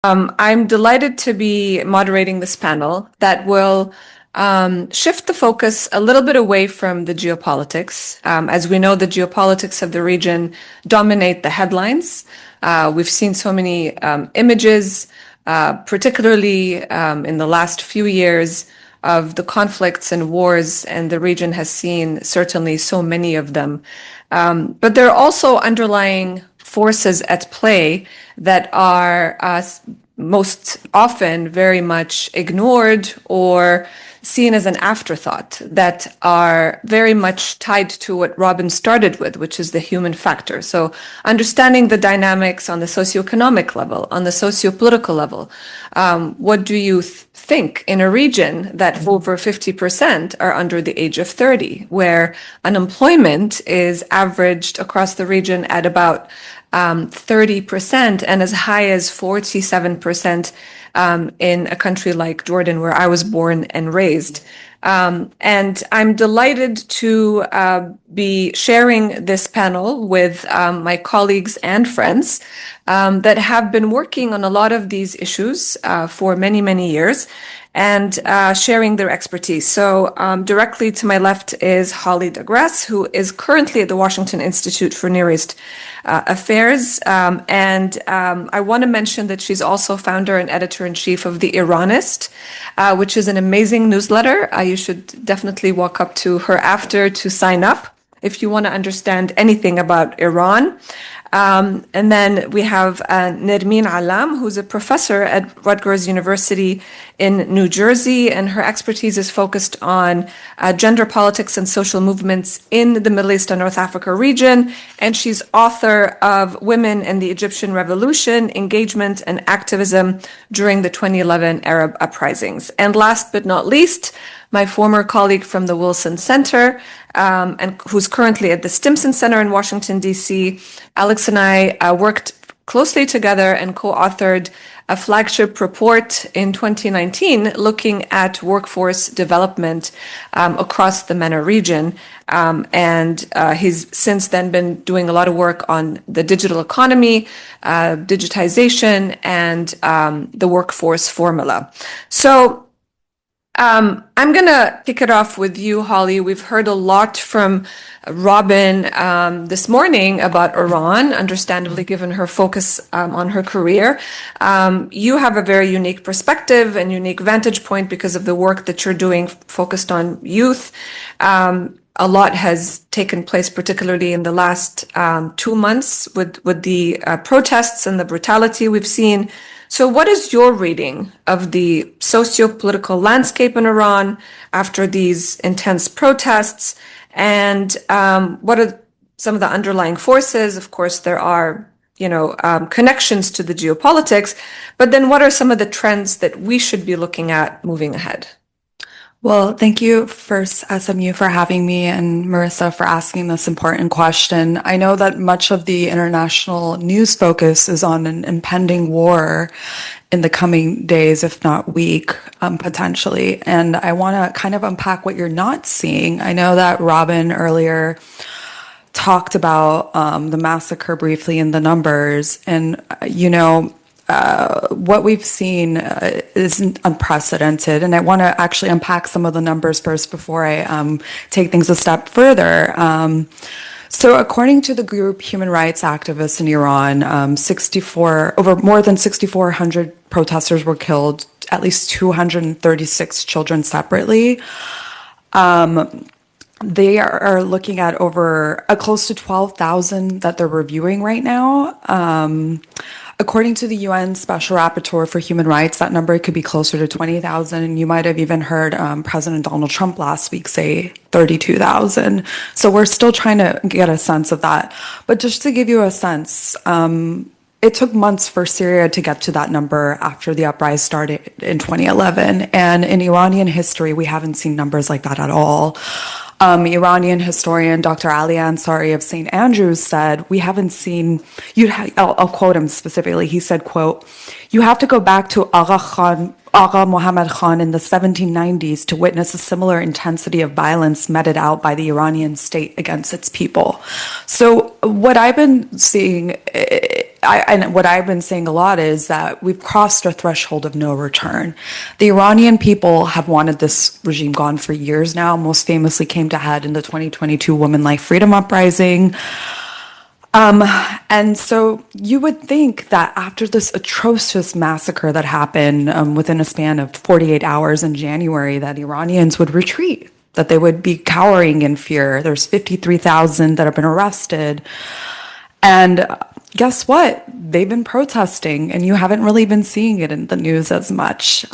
I'm delighted to be moderating this panel that will shift the focus a little bit away from the geopolitics. As we know, the geopolitics of the region dominate the headlines. We've seen so many images, particularly in the last few years, of the conflicts and wars, and the region has seen certainly so many of them. But there are also underlying forces at play that are most often very much ignored or seen as an afterthought, that are very much tied to what Robin started with, which is the human factor. So understanding the dynamics on the socioeconomic level, on the sociopolitical level. What do you think in a region that over 50% are under the age of 30, where unemployment is averaged across the region at about 30% and as high as 47% in a country like Jordan, where I was born and raised. And I'm delighted to be sharing this panel with my colleagues and friends that have been working on a lot of these issues for many, many years and sharing their expertise. So directly to my left is Holly Dagres, who is currently at the Washington Institute for Near East Affairs. And I want to mention that she's also founder and editor-in-chief of the Iranist, which is an amazing newsletter. You should definitely walk up to her after to sign up if you want to understand anything about Iran. And then we have Nermin Allam, who's a professor at Rutgers University in New Jersey, and her expertise is focused on gender politics and social movements in the Middle East and North Africa region. And she's author of Women and the Egyptian Revolution, Engagement and Activism During the 2011 Arab Uprisings. And last but not least, my former colleague from the Wilson Center, and who's currently at the Stimson Center in Washington, D.C. Alex and I worked closely together and co-authored a flagship report in 2019 looking at workforce development across the MENA region. And he's since then been doing a lot of work on the digital economy, digitization, and the workforce formula. So I'm going to kick it off with you, Holly. We've heard a lot from Robin this morning about Iran, understandably given her focus on her career. You have a very unique perspective and unique vantage point because of the work that you're doing focused on youth. A lot has taken place, particularly in the last 2 months with the protests and the brutality we've seen. So what is your reading of the socio-political landscape in Iran after these intense protests? And what are some of the underlying forces? Of course, there are, connections to the geopolitics, but then what are some of the trends that we should be looking at moving ahead? Well, thank you first, SMU, for having me, and Merissa for asking this important question. I know that much of the international news focus is on an impending war in the coming days, if not week, potentially. And I want to kind of unpack what you're not seeing. I know that Robin earlier talked about the massacre briefly in the numbers, and what we've seen is unprecedented, and I want to actually unpack some of the numbers first before I take things a step further. So according to the group Human Rights Activists in Iran, over more than 6,400 protesters were killed, at least 236 children separately. They are looking at over close to 12,000 that they're reviewing right now. According to the UN Special Rapporteur for Human Rights, that number could be closer to 20,000. And you might have even heard President Donald Trump last week say 32,000. So we're still trying to get a sense of that. But just to give you a sense, it took months for Syria to get to that number after the uprising started in 2011. And in Iranian history, we haven't seen numbers like that at all. Iranian historian Dr. Ali Ansari of St. Andrews said, we haven't seen, I'll quote him specifically, he said, quote, "You have to go back to Agha Mohammad Khan in the 1790s to witness a similar intensity of violence meted out by the Iranian state against its people." So what I've been seeing and what I've been saying a lot is that we've crossed a threshold of no return. The Iranian people have wanted this regime gone for years now. Most famously came to head in the 2022 Women Life Freedom Uprising. And so you would think that after this atrocious massacre that happened within a span of 48 hours in January, that Iranians would retreat, that they would be cowering in fear. There's 53,000 that have been arrested. And guess what? They've been protesting, and you haven't really been seeing it in the news as much.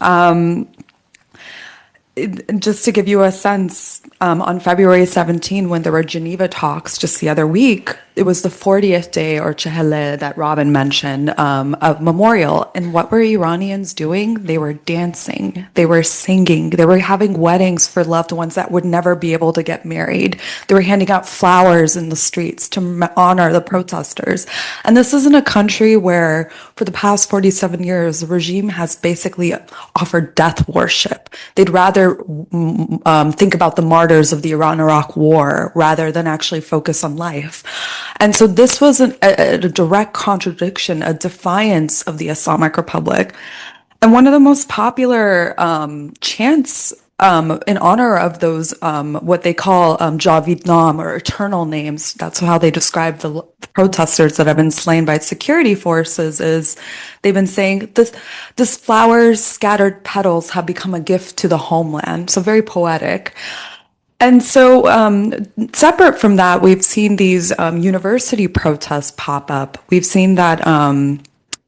Just to give you a sense, on February 17, when there were Geneva talks just the other week, it was the 40th day, or Chehele, that Robin mentioned, of memorial. And what were Iranians doing? They were dancing, they were singing, they were having weddings for loved ones that would never be able to get married. They were handing out flowers in the streets to honor the protesters. And this isn't a country where, for the past 47 years, the regime has basically offered death worship. They'd rather think about the martyrs of the Iran-Iraq War rather than actually focus on life. And so this was a direct contradiction, a defiance of the Islamic Republic. And one of the most popular chants in honor of those, what they call Javid Nam, or eternal names, that's how they describe the protesters that have been slain by security forces, is they've been saying, this flower's scattered petals have become a gift to the homeland. So very poetic. And so, separate from that, we've seen these university protests pop up. We've seen that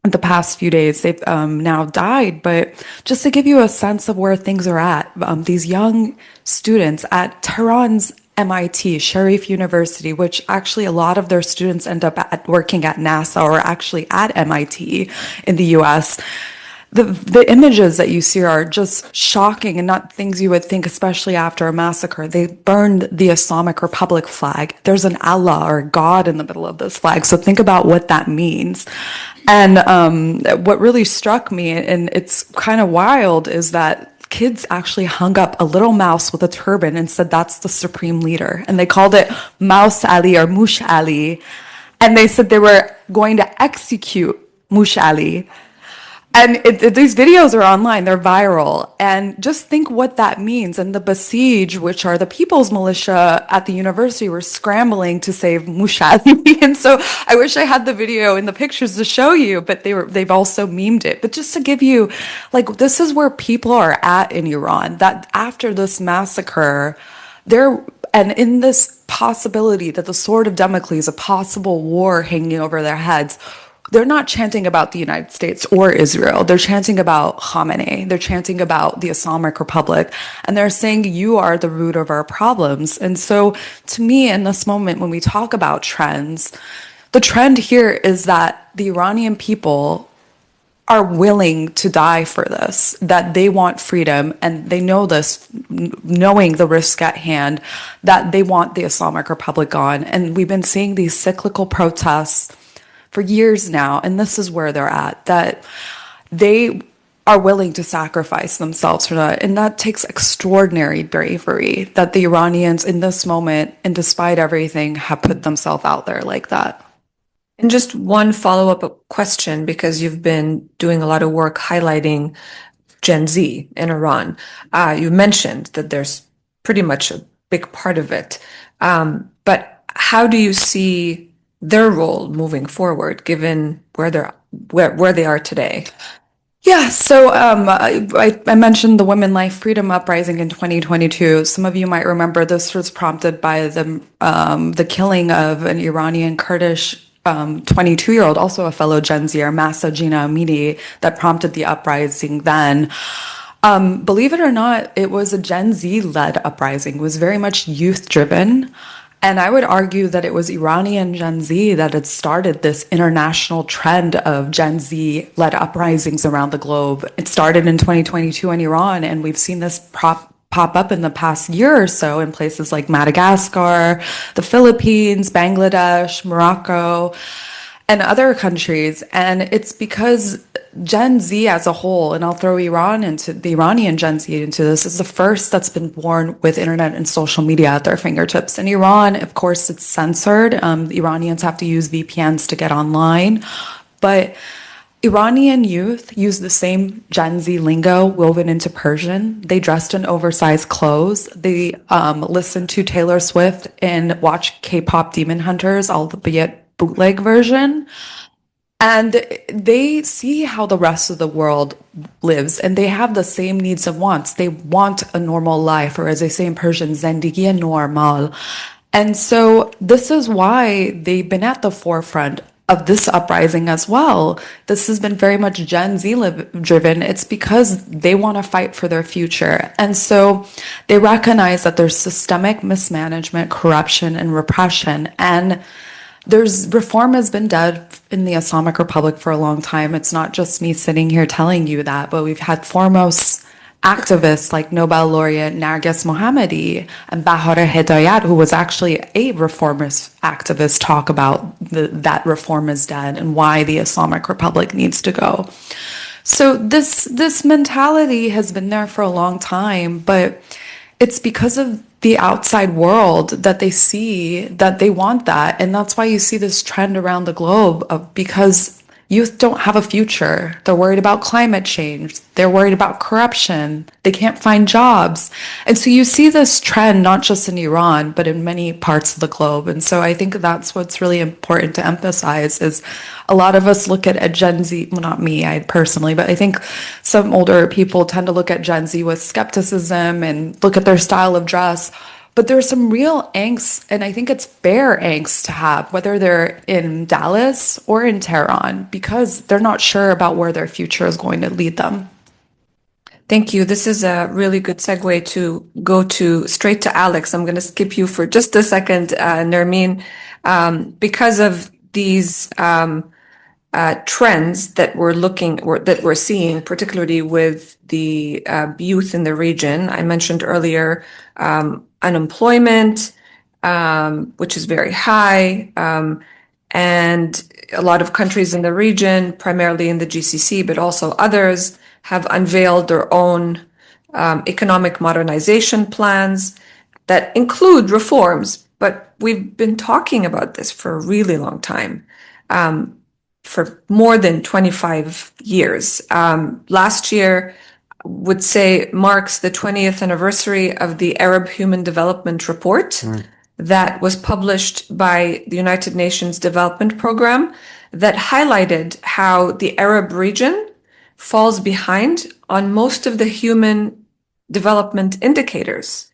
the past few days, they've now died. But just to give you a sense of where things are at, these young students at Tehran's MIT, Sharif University, which actually a lot of their students end up working at NASA or actually at MIT in the US. The images that you see are just shocking and not things you would think, especially after a massacre. They burned the Islamic Republic flag. There's an Allah, or God, in the middle of this flag. So think about what that means. And what really struck me, and it's kind of wild, is that kids actually hung up a little mouse with a turban and said that's the supreme leader. And they called it Mouse Ali, or Mush Ali. And they said they were going to execute Mush Ali. And these videos are online, they're viral. And just think what that means. And the Basij, which are the people's militia at the university, were scrambling to save Mushali. And so I wish I had the video and the pictures to show you, but they've also memed it. But just to give you, like, this is where people are at in Iran, that after this massacre, and in this possibility that the sword of Damocles, a possible war hanging over their heads, they're not chanting about the United States or Israel. They're chanting about Khamenei. They're chanting about the Islamic Republic. And they're saying, you are the root of our problems. And so to me, in this moment, when we talk about trends, the trend here is that the Iranian people are willing to die for this, that they want freedom, and they know this, knowing the risk at hand, that they want the Islamic Republic gone. And we've been seeing these cyclical protests for years now, and this is where they're at, that they are willing to sacrifice themselves for that. And that takes extraordinary bravery, that the Iranians in this moment, and despite everything, have put themselves out there like that. And just one follow-up question, because you've been doing a lot of work highlighting Gen Z in Iran. You mentioned that there's pretty much a big part of it. But how do you see their role moving forward, given where they are today? Yeah, so I mentioned the Women Life Freedom Uprising in 2022. Some of you might remember this was prompted by the killing of an Iranian Kurdish 22-year-old, also a fellow Gen Zer, Mahsa Jina Amini, that prompted the uprising then. Believe it or not, it was a Gen Z-led uprising. It was very much youth-driven. And I would argue that it was Iranian Gen Z that had started this international trend of Gen Z-led uprisings around the globe. It started in 2022 in Iran, and we've seen this pop up in the past year or so in places like Madagascar, the Philippines, Bangladesh, Morocco, and other countries. And it's because Gen Z as a whole, and I'll throw Iran into the Iranian Gen Z into this, is the first that's been born with internet and social media at their fingertips. In Iran, of course, it's censored. The Iranians have to use VPNs to get online. But Iranian youth use the same Gen Z lingo woven into Persian. They dressed in oversized clothes. They listen to Taylor Swift and watch K-pop Demon Hunters, albeit bootleg version. And they see how the rest of the world lives, and they have the same needs and wants. They want a normal life, or as they say in Persian, zendigi normal. And so this is why they've been at the forefront of this uprising as well. This has been very much Gen Z driven. It's because they want to fight for their future. And so they recognize that there's systemic mismanagement, corruption, and repression. And reform has been dead in the Islamic Republic for a long time. It's not just me sitting here telling you that, but we've had foremost activists like Nobel laureate Narges Mohammadi and Bahar Hidayat, who was actually a reformist activist, talk about that reform is dead and why the Islamic Republic needs to go. So this mentality has been there for a long time, but it's because of the outside world that they see that they want that. And that's why you see this trend around the globe of because youth don't have a future. They're worried about climate change. They're worried about corruption. They can't find jobs. And so you see this trend, not just in Iran, but in many parts of the globe. And so I think that's what's really important to emphasize is a lot of us look at Gen Z, well, not me, I personally, but I think some older people tend to look at Gen Z with skepticism and look at their style of dress. But there's some real angst, and I think it's fair angst to have, whether they're in Dallas or in Tehran, because they're not sure about where their future is going to lead them. Thank you. This is a really good segue to go straight to Alex. I'm going to skip you for just a second, Nermin, because of these trends that we're seeing, particularly with the youth in the region. I mentioned earlier unemployment, which is very high, and a lot of countries in the region, primarily in the GCC, but also others, have unveiled their own economic modernization plans that include reforms. But we've been talking about this for a really long time, for more than 25 years. Last year, would say marks the 20th anniversary of the Arab Human Development Report that was published by the United Nations Development Program that highlighted how the Arab region falls behind on most of the human development indicators.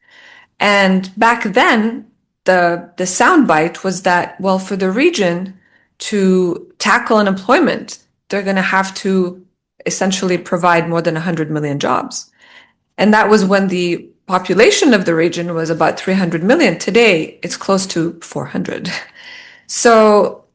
And back then, the soundbite was that, well, for the region to tackle unemployment, they're going to have to essentially provide more than 100 million jobs. And that was when the population of the region was about 300 million. Today, it's close to 400. So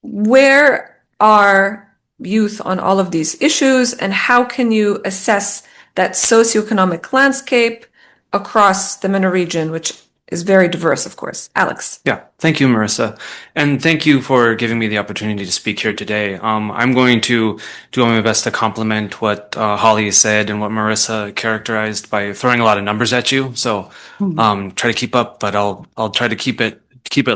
where are youth on all of these issues, and how can you assess that socioeconomic landscape across the MENA region, which is very diverse, of course? Alex. Yeah, thank you, Merissa. And thank you for giving me the opportunity to speak here today. I'm going to do my best to complement what Holly said and what Merissa characterized by throwing a lot of numbers at you. So try to keep up, but I'll try to keep it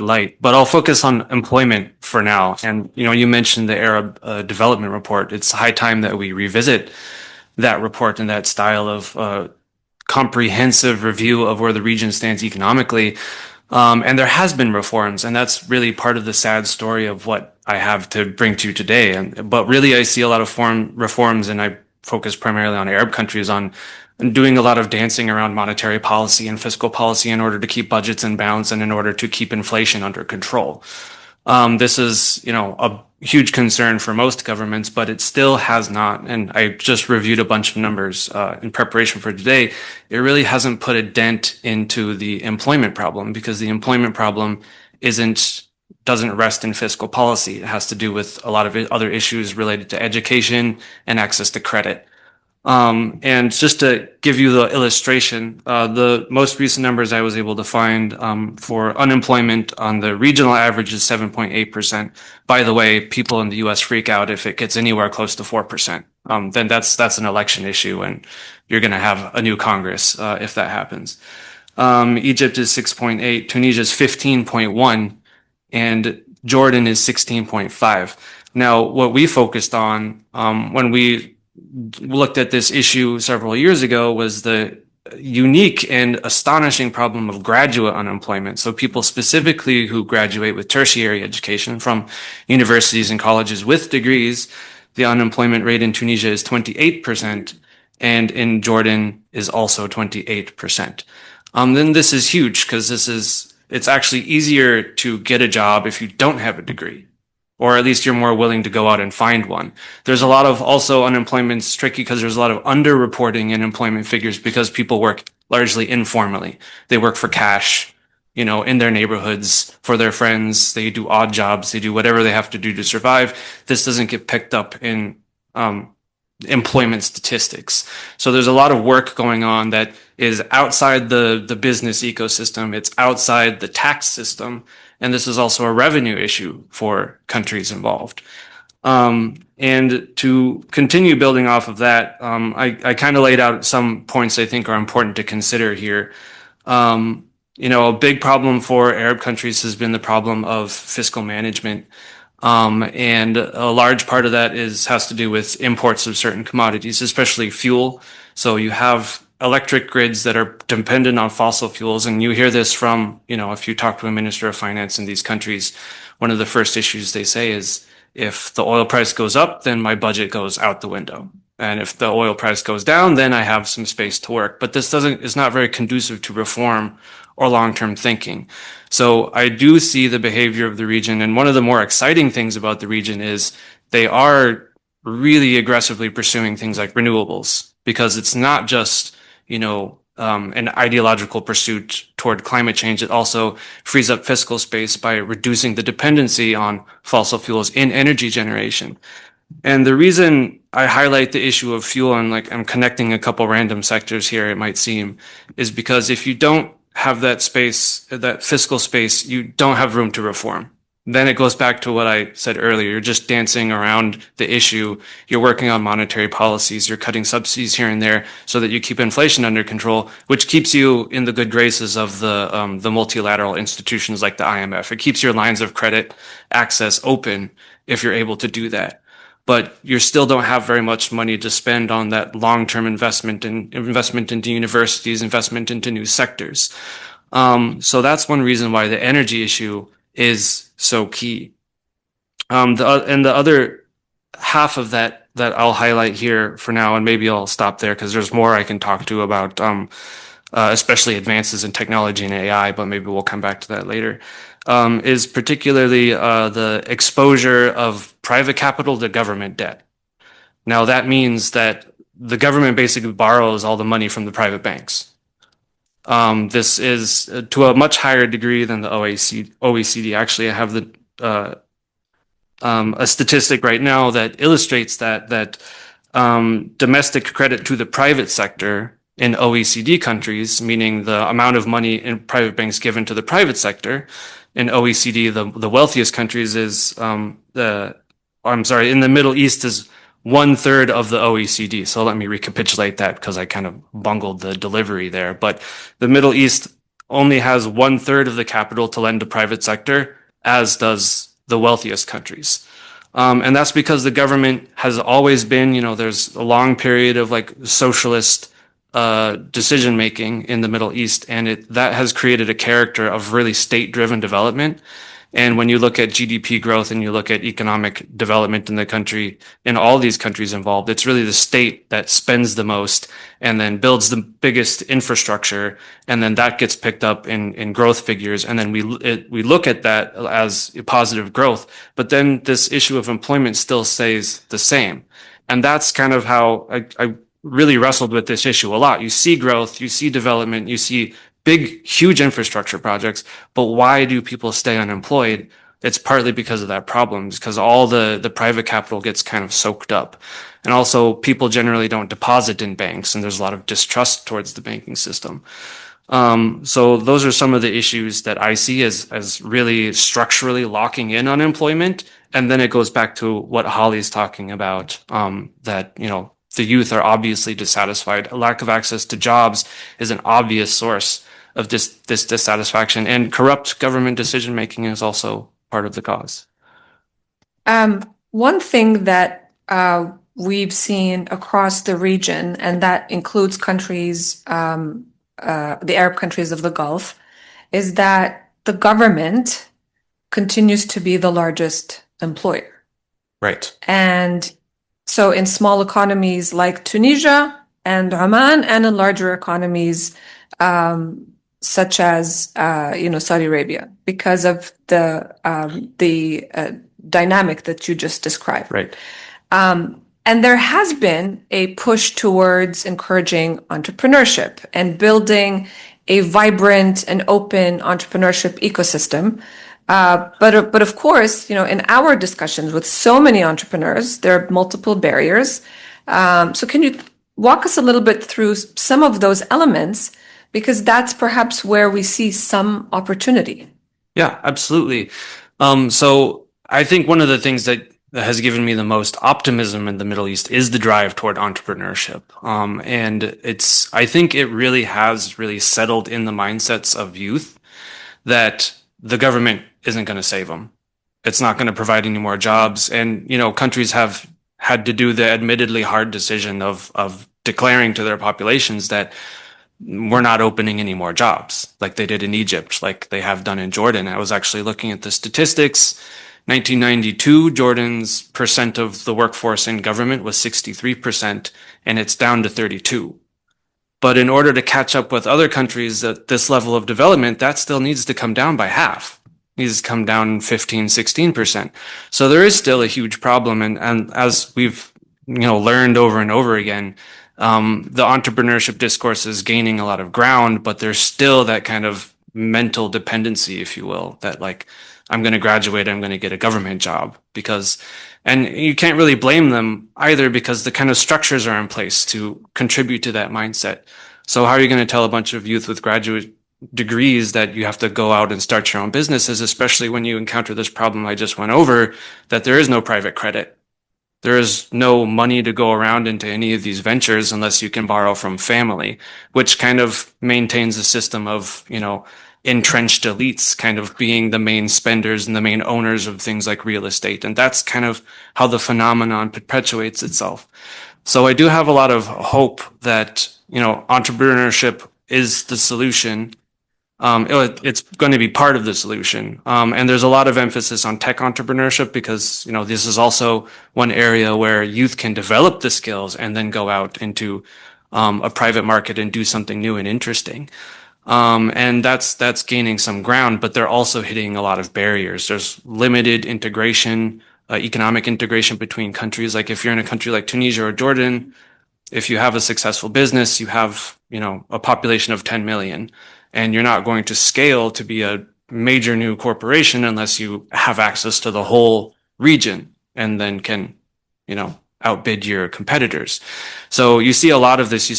light. But I'll focus on employment for now. And you mentioned the Arab Development Report. It's high time that we revisit that report and that style of comprehensive review of where the region stands economically. And there has been reforms, and that's really part of the sad story of what I have to bring to you today. But really, I see a lot of reforms, and I focus primarily on Arab countries, on doing a lot of dancing around monetary policy and fiscal policy in order to keep budgets in balance and in order to keep inflation under control. This is, a huge concern for most governments, but it still has not. And I just reviewed a bunch of numbers in preparation for today. It really hasn't put a dent into the employment problem, because the employment problem doesn't rest in fiscal policy. It has to do with a lot of other issues related to education and access to credit. And just to give you the illustration, the most recent numbers I was able to find for unemployment on the regional average is 7.8%. By the way, people in the US freak out if it gets anywhere close to 4%. Then that's an election issue, and you're going to have a new Congress if that happens. Egypt is 6.8, Tunisia is 15.1, and Jordan is 16.5. Now, what we focused on when we looked at this issue several years ago was the unique and astonishing problem of graduate unemployment. So people specifically who graduate with tertiary education from universities and colleges with degrees, the unemployment rate in Tunisia is 28%, and in Jordan is also 28%. Then this is huge because it's actually easier to get a job if you don't have a degree, or at least you're more willing to go out and find one. There's a lot of also unemployment's tricky because there's a lot of underreporting in employment figures because people work largely informally. They work for cash, in their neighborhoods for their friends. They do odd jobs. They do whatever they have to do to survive. This doesn't get picked up in employment statistics. So there's a lot of work going on that is outside the business ecosystem. It's outside the tax system. And this is also a revenue issue for countries involved. And to continue building off of that, I kind of laid out some points I think are important to consider here. A big problem for Arab countries has been the problem of fiscal management. And a large part of that has to do with imports of certain commodities, especially fuel. So you have electric grids that are dependent on fossil fuels. And you hear this from, if you talk to a minister of finance in these countries, one of the first issues they say is, if the oil price goes up, then my budget goes out the window. And if the oil price goes down, then I have some space to work. But this is not very conducive to reform or long-term thinking. So I do see the behavior of the region. And one of the more exciting things about the region is they are really aggressively pursuing things like renewables, because it's not just, an ideological pursuit toward climate change. It also frees up fiscal space by reducing the dependency on fossil fuels in energy generation. And the reason I highlight the issue of fuel, and I'm connecting a couple random sectors here, it might seem, is because if you don't have that space, that fiscal space, you don't have room to reform. Then it goes back to what I said earlier. You're just dancing around the issue. You're working on monetary policies. You're cutting subsidies here and there so that you keep inflation under control, which keeps you in the good graces of the multilateral institutions like the IMF. It keeps your lines of credit access open if you're able to do that. But you still don't have very much money to spend on that long-term investment into universities, investment into new sectors. So that's one reason why the energy issue is so key. The other half of that I'll highlight here for now, and maybe I'll stop there because there's more I can talk to about, especially advances in technology and AI, but maybe we'll come back to that later, is particularly the exposure of private capital to government debt. Now that means that the government basically borrows all the money from the private banks. This is to a much higher degree than the OECD. Actually, I have a statistic right now that illustrates that domestic credit to the private sector in OECD countries, meaning the amount of money in private banks given to the private sector in OECD, the wealthiest countries is in the Middle East is 1/3 of the OECD. So let me recapitulate that because I kind of bungled the delivery there. But the Middle East only has 1/3 of the capital to lend to private sector, as does the wealthiest countries. And that's because the government has always been, there's a long period of socialist decision making in the Middle East, and that has created a character of really state-driven development. And when you look at GDP growth and you look at economic development in the country, in all these countries involved, it's really the state that spends the most and then builds the biggest infrastructure, and then that gets picked up in growth figures, and then we look at that as positive growth. But then this issue of employment still stays the same, and that's kind of how I really wrestled with this issue a lot. You see growth, you see development, you see big, huge infrastructure projects, but why do people stay unemployed? It's partly because of that problem, because all the private capital gets kind of soaked up. And also people generally don't deposit in banks, and there's a lot of distrust towards the banking system. So those are some of the issues that I see as really structurally locking in unemployment. And then it goes back to what Holly's talking about, that, the youth are obviously dissatisfied. A lack of access to jobs is an obvious source of this dissatisfaction, and corrupt government decision making is also part of the cause. one thing that we've seen across the region, and that includes countries, the Arab countries of the Gulf, is that the government continues to be the largest employer. Right. And so in small economies like Tunisia and Oman, and in larger economies such as Saudi Arabia, because of the dynamic that you just described. Right. And there has been a push towards encouraging entrepreneurship and building a vibrant and open entrepreneurship ecosystem. But of course, in our discussions with so many entrepreneurs, there are multiple barriers. So can you walk us a little bit through some of those elements? Because that's perhaps where we see some opportunity. Yeah, absolutely. So I think one of the things that has given me the most optimism in the Middle East is the drive toward entrepreneurship. And I think it really has really settled in the mindsets of youth that the government isn't going to save them. It's not going to provide any more jobs. And, countries have had to do the admittedly hard decision of declaring to their populations that we're not opening any more jobs like they did in Egypt, like they have done in Jordan. I was actually looking at the statistics. 1992, Jordan's percent of the workforce in government was 63%, and it's down to 32. But in order to catch up with other countries at this level of development, that still needs to come down by half. It needs to come down 15, 16%. So there is still a huge problem. And as we've, learned over and over again, the entrepreneurship discourse is gaining a lot of ground, but there's still that kind of mental dependency, if you will, that like, I'm going to graduate, I'm going to get a government job and you can't really blame them either because the kind of structures are in place to contribute to that mindset. So how are you going to tell a bunch of youth with graduate degrees that you have to go out and start your own businesses, especially when you encounter this problem I just went over, that there is no private credit. There is no money to go around into any of these ventures unless you can borrow from family, which kind of maintains a system of, entrenched elites kind of being the main spenders and the main owners of things like real estate. And that's kind of how the phenomenon perpetuates itself. So I do have a lot of hope that, entrepreneurship is the solution. It's going to be part of the solution. And there's a lot of emphasis on tech entrepreneurship because, this is also one area where youth can develop the skills and then go out into a private market and do something new and interesting. And that's gaining some ground, but they're also hitting a lot of barriers. There's limited integration, economic integration between countries. Like if you're in a country like Tunisia or Jordan, if you have a successful business, you have, a population of 10 million, and you're not going to scale to be a major new corporation unless you have access to the whole region and then can, outbid your competitors. So you see a lot of this,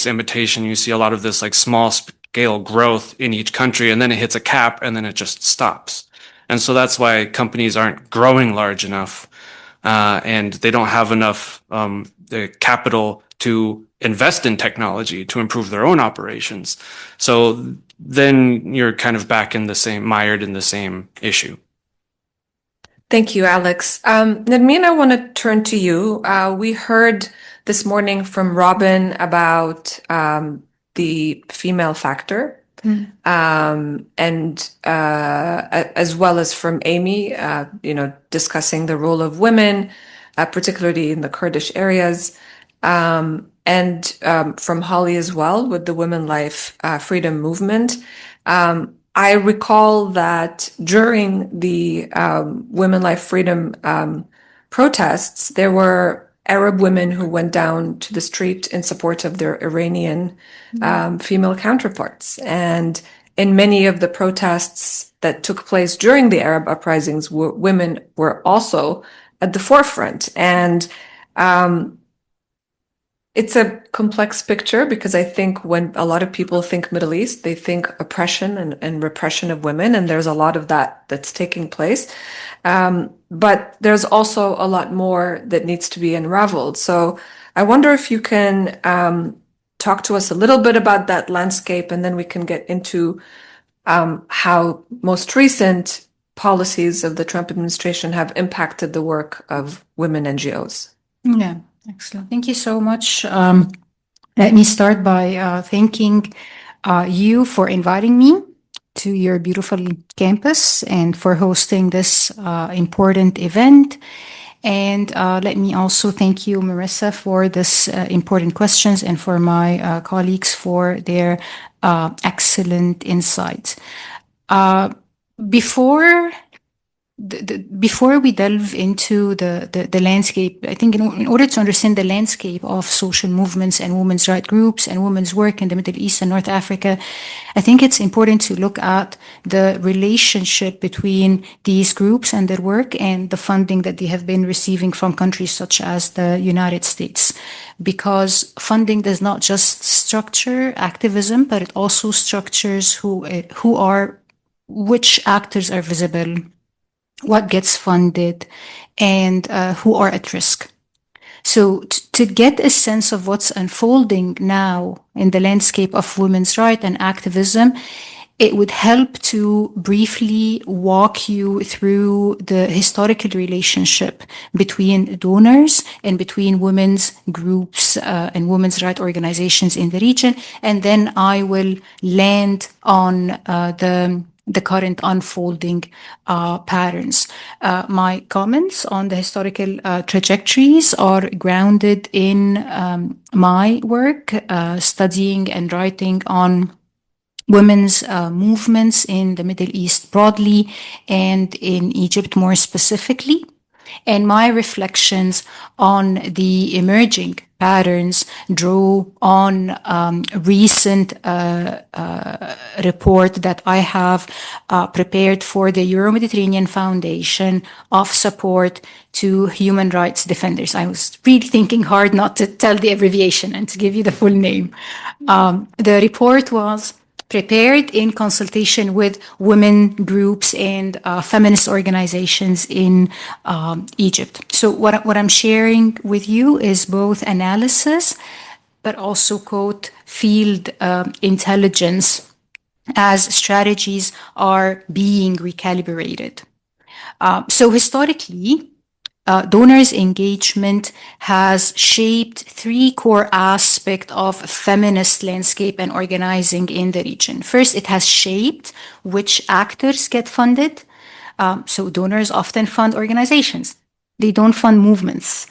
imitation, you see a lot of this like small scale growth in each country, and then it hits a cap and then it just stops. And so that's why companies aren't growing large enough, and they don't have enough the capital to invest in technology to improve their own operations. So then you're kind of back in mired in the same issue. Thank you, Alex. Nermin, I want to turn to you. We heard this morning from Robin about the female factor, and as well as from Amy, discussing the role of women, particularly in the Kurdish areas, and from Holly as well with the Women Life Freedom Movement. I recall that during the Women Life Freedom protests, there were Arab women who went down to the street in support of their Iranian female counterparts. And in many of the protests that took place during the Arab uprisings, women were also at the forefront. And it's a complex picture because I think when a lot of people think Middle East, they think oppression and repression of women, and there's a lot of that's taking place. But there's also a lot more that needs to be unraveled. So I wonder if you can talk to us a little bit about that landscape, and then we can get into how most recent policies of the Trump administration have impacted the work of women NGOs? Yeah, excellent. Thank you so much. Let me start by thanking you for inviting me to your beautiful campus and for hosting this important event. And let me also thank you, Merissa, for this important questions and for my colleagues for their excellent insights. Before we delve into the landscape, I think in order to understand the landscape of social movements and women's rights groups and women's work in the Middle East and North Africa, I think it's important to look at the relationship between these groups and their work and the funding that they have been receiving from countries such as the United States. Because funding does not just structure activism, but it also structures which actors are visible, what gets funded, and who are at risk. So to get a sense of what's unfolding now in the landscape of women's rights and activism, it would help to briefly walk you through the historical relationship between donors and between women's groups and women's rights organizations in the region. And then I will land on the current unfolding patterns. My comments on the historical trajectories are grounded in my work studying and writing on women's movements in the Middle East broadly and in Egypt more specifically, and my reflections on the emerging patterns draw on recent report that I have prepared for the Euro-Mediterranean Foundation of Support to Human Rights Defenders. I was really thinking hard not to tell the abbreviation and to give you the full name. The report was prepared in consultation with women groups and feminist organizations in Egypt. So what I'm sharing with you is both analysis, but also quote field intelligence as strategies are being recalibrated. So historically, donors' engagement has shaped three core aspects of feminist landscape and organizing in the region. First, it has shaped which actors get funded. So donors often fund organizations. They don't fund movements.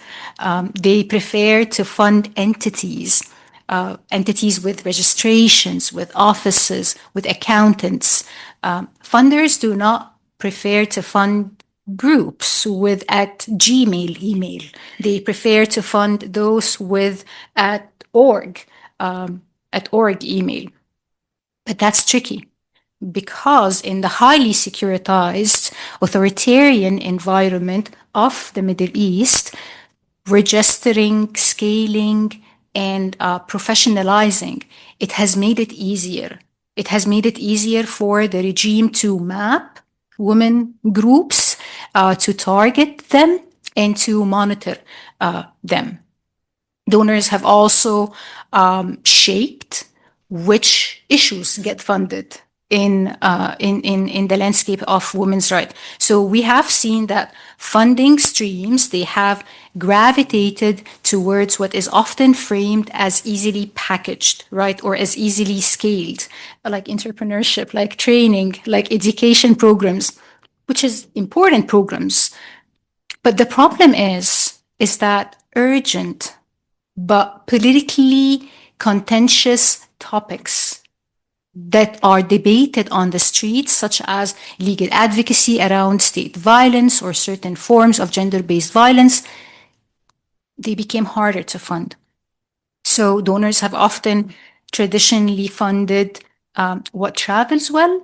They prefer to fund entities with registrations, with offices, with accountants. Funders do not prefer to fund groups with @Gmail email. They prefer to fund those with @org email. But that's tricky because in the highly securitized authoritarian environment of the Middle East, registering, scaling, and professionalizing, it has made it easier. It has made it easier for the regime to map women groups, to target them, and to monitor them. Donors have also shaped which issues get funded in the landscape of women's rights. So we have seen that funding streams, they have gravitated towards what is often framed as easily packaged, right, or as easily scaled, like entrepreneurship, like training, like education programs, which is important programs. But the problem is that urgent but politically contentious topics that are debated on the streets, such as legal advocacy around state violence or certain forms of gender-based violence, they became harder to fund. So donors have often traditionally funded what travels well,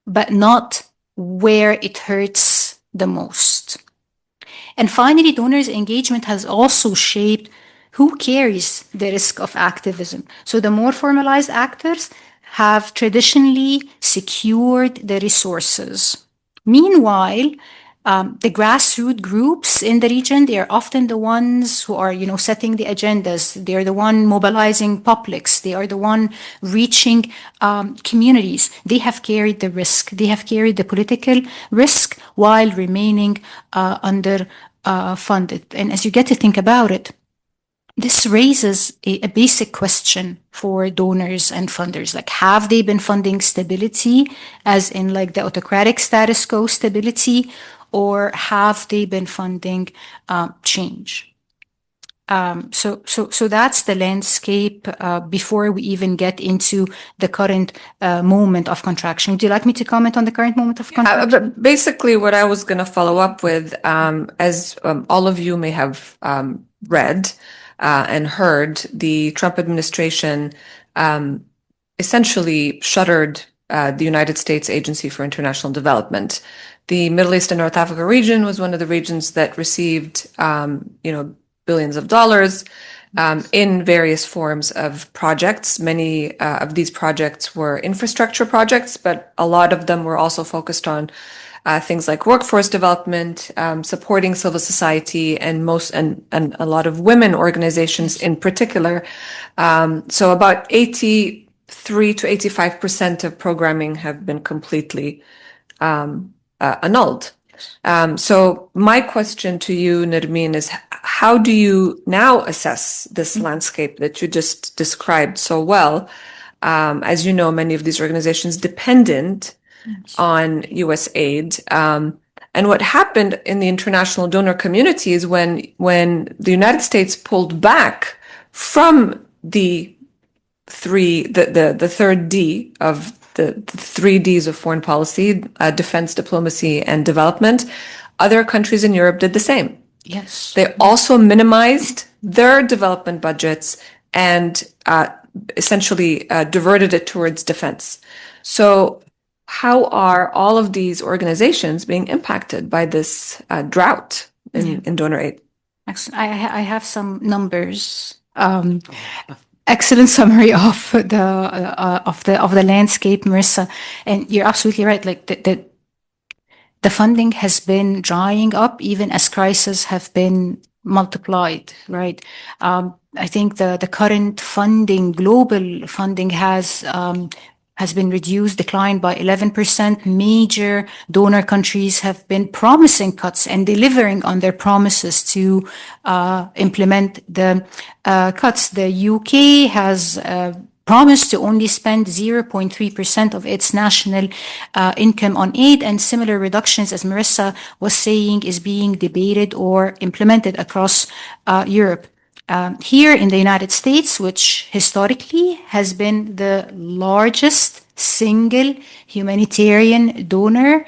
but not where it hurts the most. And finally, donors' engagement has also shaped who carries the risk of activism. So the more formalized actors have traditionally secured the resources. Meanwhile, The grassroots groups in the region, they are often the ones who are, setting the agendas. They are the one mobilizing publics. They are the one reaching communities. They have carried the risk. They have carried the political risk while remaining under funded. And as you get to think about it, this raises a basic question for donors and funders. Like, have they been funding stability, as in like the autocratic status quo stability, or have they been funding change? So that's the landscape before we even get into the current moment of contraction. Would you like me to comment on the current moment of contraction? But basically, what I was going to follow up with, as all of you may have read and heard, the Trump administration essentially shuttered the United States Agency for International Development. The Middle East and North Africa region was one of the regions that received, billions of dollars in various forms of projects. Many of these projects were infrastructure projects, but a lot of them were also focused on things like workforce development, supporting civil society, and a lot of women organizations in particular. So about 83 to 85% of programming have been completely annulled. So my question to you, Nermin, is how do you now assess this landscape that you just described so well? As you know, many of these organizations dependent on U.S. aid. And what happened in the international donor community is when the United States pulled back from the third D of the three Ds of foreign policy, defense, diplomacy, and development, other countries in Europe did the same. Yes. They also minimized their development budgets and essentially diverted it towards defense. So how are all of these organizations being impacted by this drought in donor aid? I have some numbers. Excellent summary of the landscape, Merissa, and you're absolutely right. Like the funding has been drying up even as crises have been multiplied. Right. I think the current funding, global funding, has been reduced, declined by 11%. Major donor countries have been promising cuts and delivering on their promises to implement the cuts. The UK has promised to only spend 0.3% of its national income on aid, and similar reductions, as Merissa was saying, is being debated or implemented across Europe. Here in the United States, which historically has been the largest single humanitarian donor,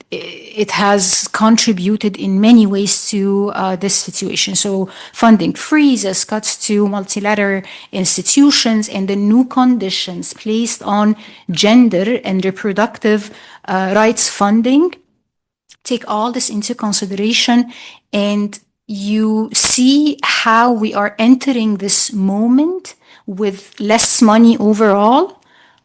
it has contributed in many ways to this situation. So funding freezes, cuts to multilateral institutions, and the new conditions placed on gender and reproductive rights funding take all this into consideration, and you see how we are entering this moment with less money overall,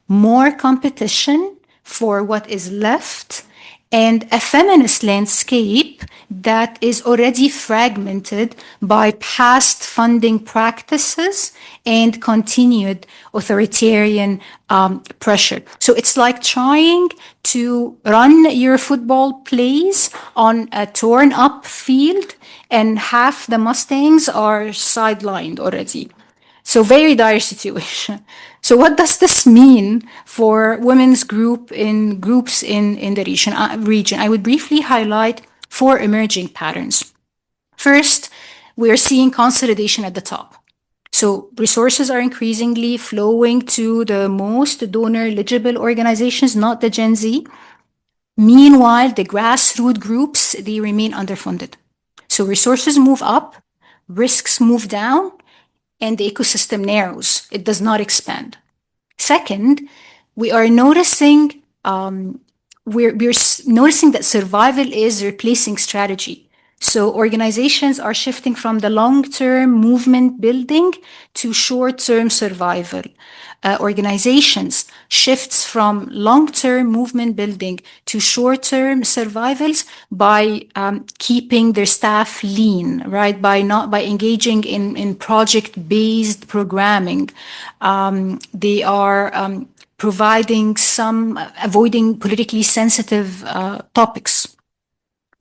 more competition for what is left, and a feminist landscape that is already fragmented by past funding practices and continued authoritarian pressure. So it's like trying to run your football plays on a torn up field, and half the Mustangs are sidelined already. So very dire situation. So what does this mean for women's groups in the region? I would briefly highlight 4 emerging patterns. First, we are seeing consolidation at the top. So resources are increasingly flowing to the most donor-eligible organizations, not the Gen Z. Meanwhile, the grassroots groups, they remain underfunded. So resources move up, risks move down, and the ecosystem narrows. It does not expand. Second, we are noticing we're noticing that survival is replacing strategy. So organizations are shifting from the long-term movement building to short-term survival. Organizations shifts from long-term movement building to short-term survivals by keeping their staff lean, right? By engaging in project-based programming. They are providing avoiding politically sensitive topics.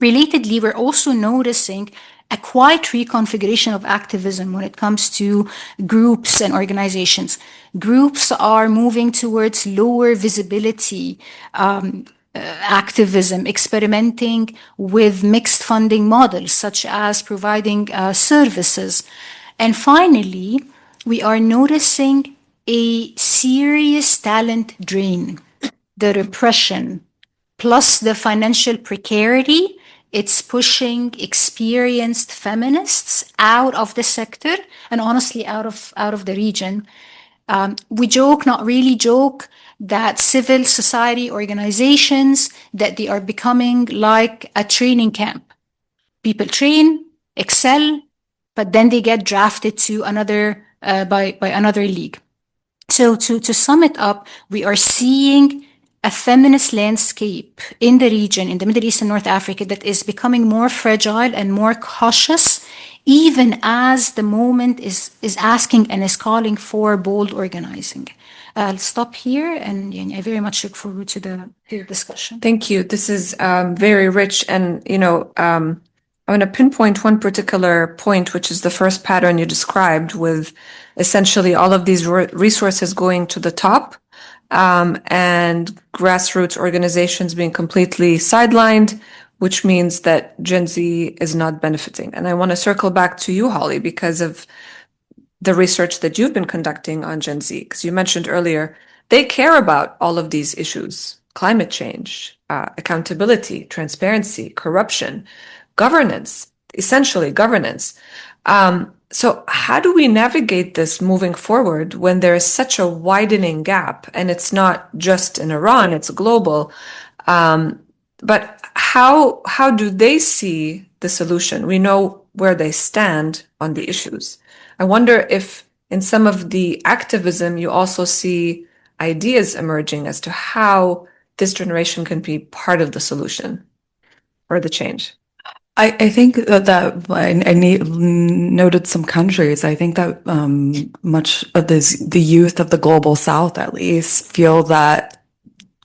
Relatedly, we're also noticing a quiet reconfiguration of activism when it comes to groups and organizations. Groups are moving towards lower visibility activism, experimenting with mixed funding models, such as providing services. And finally, we are noticing a serious talent drain, the repression, plus the financial precarity. It's pushing experienced feminists out of the sector and honestly out of the region. We joke, not really joke, that civil society organizations, that they are becoming like a training camp. People train, excel, but then they get drafted to another by another league. So to sum it up, we are seeing a feminist landscape in the region, in the Middle East and North Africa, that is becoming more fragile and more cautious, even as the moment is asking and is calling for bold organizing. I'll stop here, and I very much look forward to the discussion. Thank you. This is very rich, and I'm going to pinpoint one particular point, which is the first pattern you described, with essentially all of these resources going to the top, and grassroots organizations being completely sidelined, which means that Gen Z is not benefiting. And I want to circle back to you, Holly, because of the research that you've been conducting on Gen Z, because you mentioned earlier, they care about all of these issues: climate change, accountability, transparency, corruption, governance, essentially governance. So how do we navigate this moving forward when there is such a widening gap? And it's not just in Iran, it's global. But how do they see the solution? We know where they stand on the issues. I wonder if in some of the activism, you also see ideas emerging as to how this generation can be part of the solution or the change. I think that I noted some countries. I think that much of the youth of the global South, at least, feel that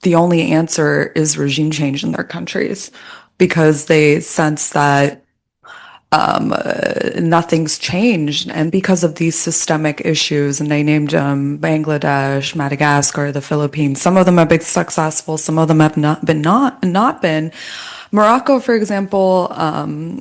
the only answer is regime change in their countries, because they sense that nothing's changed, and because of these systemic issues. And they named Bangladesh, Madagascar, the Philippines. Some of them have been successful, some of them have not been. Morocco, for example,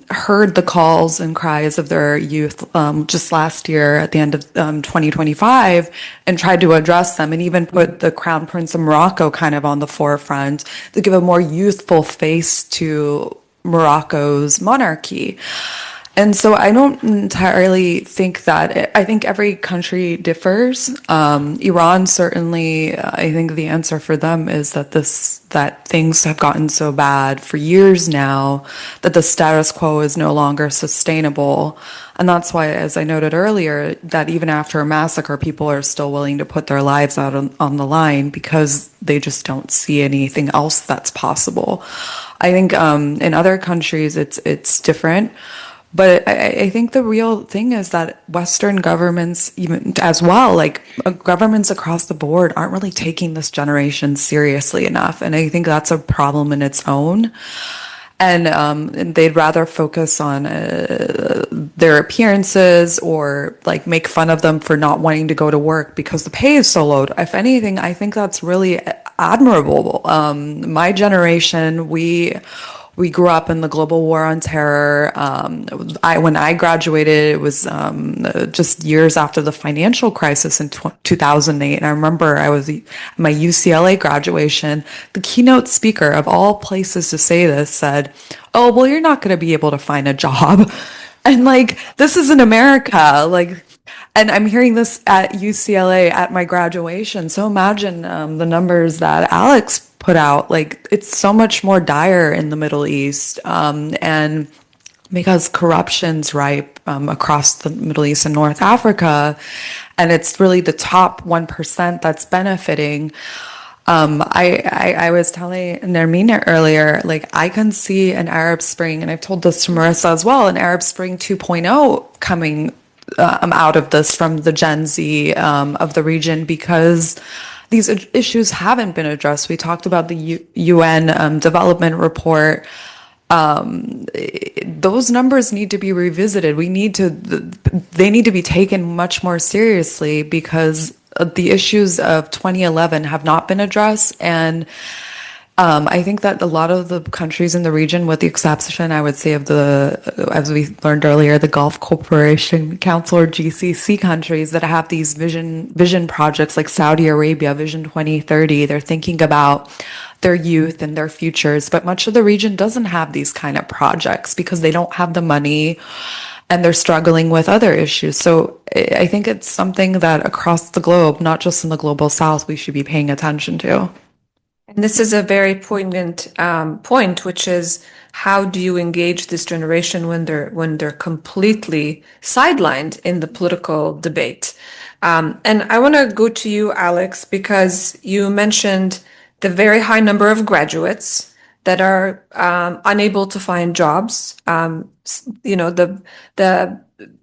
heard the calls and cries of their youth just last year at the end of 2025, and tried to address them, and even put the Crown Prince of Morocco kind of on the forefront to give a more youthful face to Morocco's monarchy. And so I don't entirely think that. I think every country differs. Iran, certainly, I think the answer for them is that things have gotten so bad for years now that the status quo is no longer sustainable. And that's why, as I noted earlier, that even after a massacre, people are still willing to put their lives out on the line, because they just don't see anything else that's possible. I think in other countries it's different. But I think the real thing is that Western governments, even as well, like governments across the board, aren't really taking this generation seriously enough. And I think that's a problem in its own. And they'd rather focus on their appearances, or like make fun of them for not wanting to go to work because the pay is so low. If anything, I think that's really admirable. My generation, we grew up in the global war on terror. When I graduated, it was just years after the financial crisis in 2008. And I remember I was at my UCLA graduation. The keynote speaker, of all places to say this, said, "Oh, well, you're not going to be able to find a job." And like, this is in America. Like, and I'm hearing this at UCLA at my graduation. So imagine the numbers that Alex put out. Like, it's so much more dire in the Middle East. And because corruption's ripe across the Middle East and North Africa, and it's really the top 1% that's benefiting. I was telling Nermin earlier, like I can see an Arab Spring, and I've told this to Merissa as well, an Arab Spring 2.0 coming out of this from the Gen Z of the region, because these issues haven't been addressed. We talked about the UN development report. Those numbers need to be revisited. They need to be taken much more seriously, because the issues of 2011 have not been addressed. And I think that a lot of the countries in the region, with the exception, I would say, of as we learned earlier, the Gulf Cooperation Council, or GCC countries that have these vision projects, like Saudi Arabia, Vision 2030, they're thinking about their youth and their futures. But much of the region doesn't have these kind of projects because they don't have the money, and they're struggling with other issues. So I think it's something that across the globe, not just in the global south, we should be paying attention to. And this is a very poignant point, which is, how do you engage this generation when they're completely sidelined in the political debate? And I want to go to you, Alex, because you mentioned the very high number of graduates that are unable to find jobs. The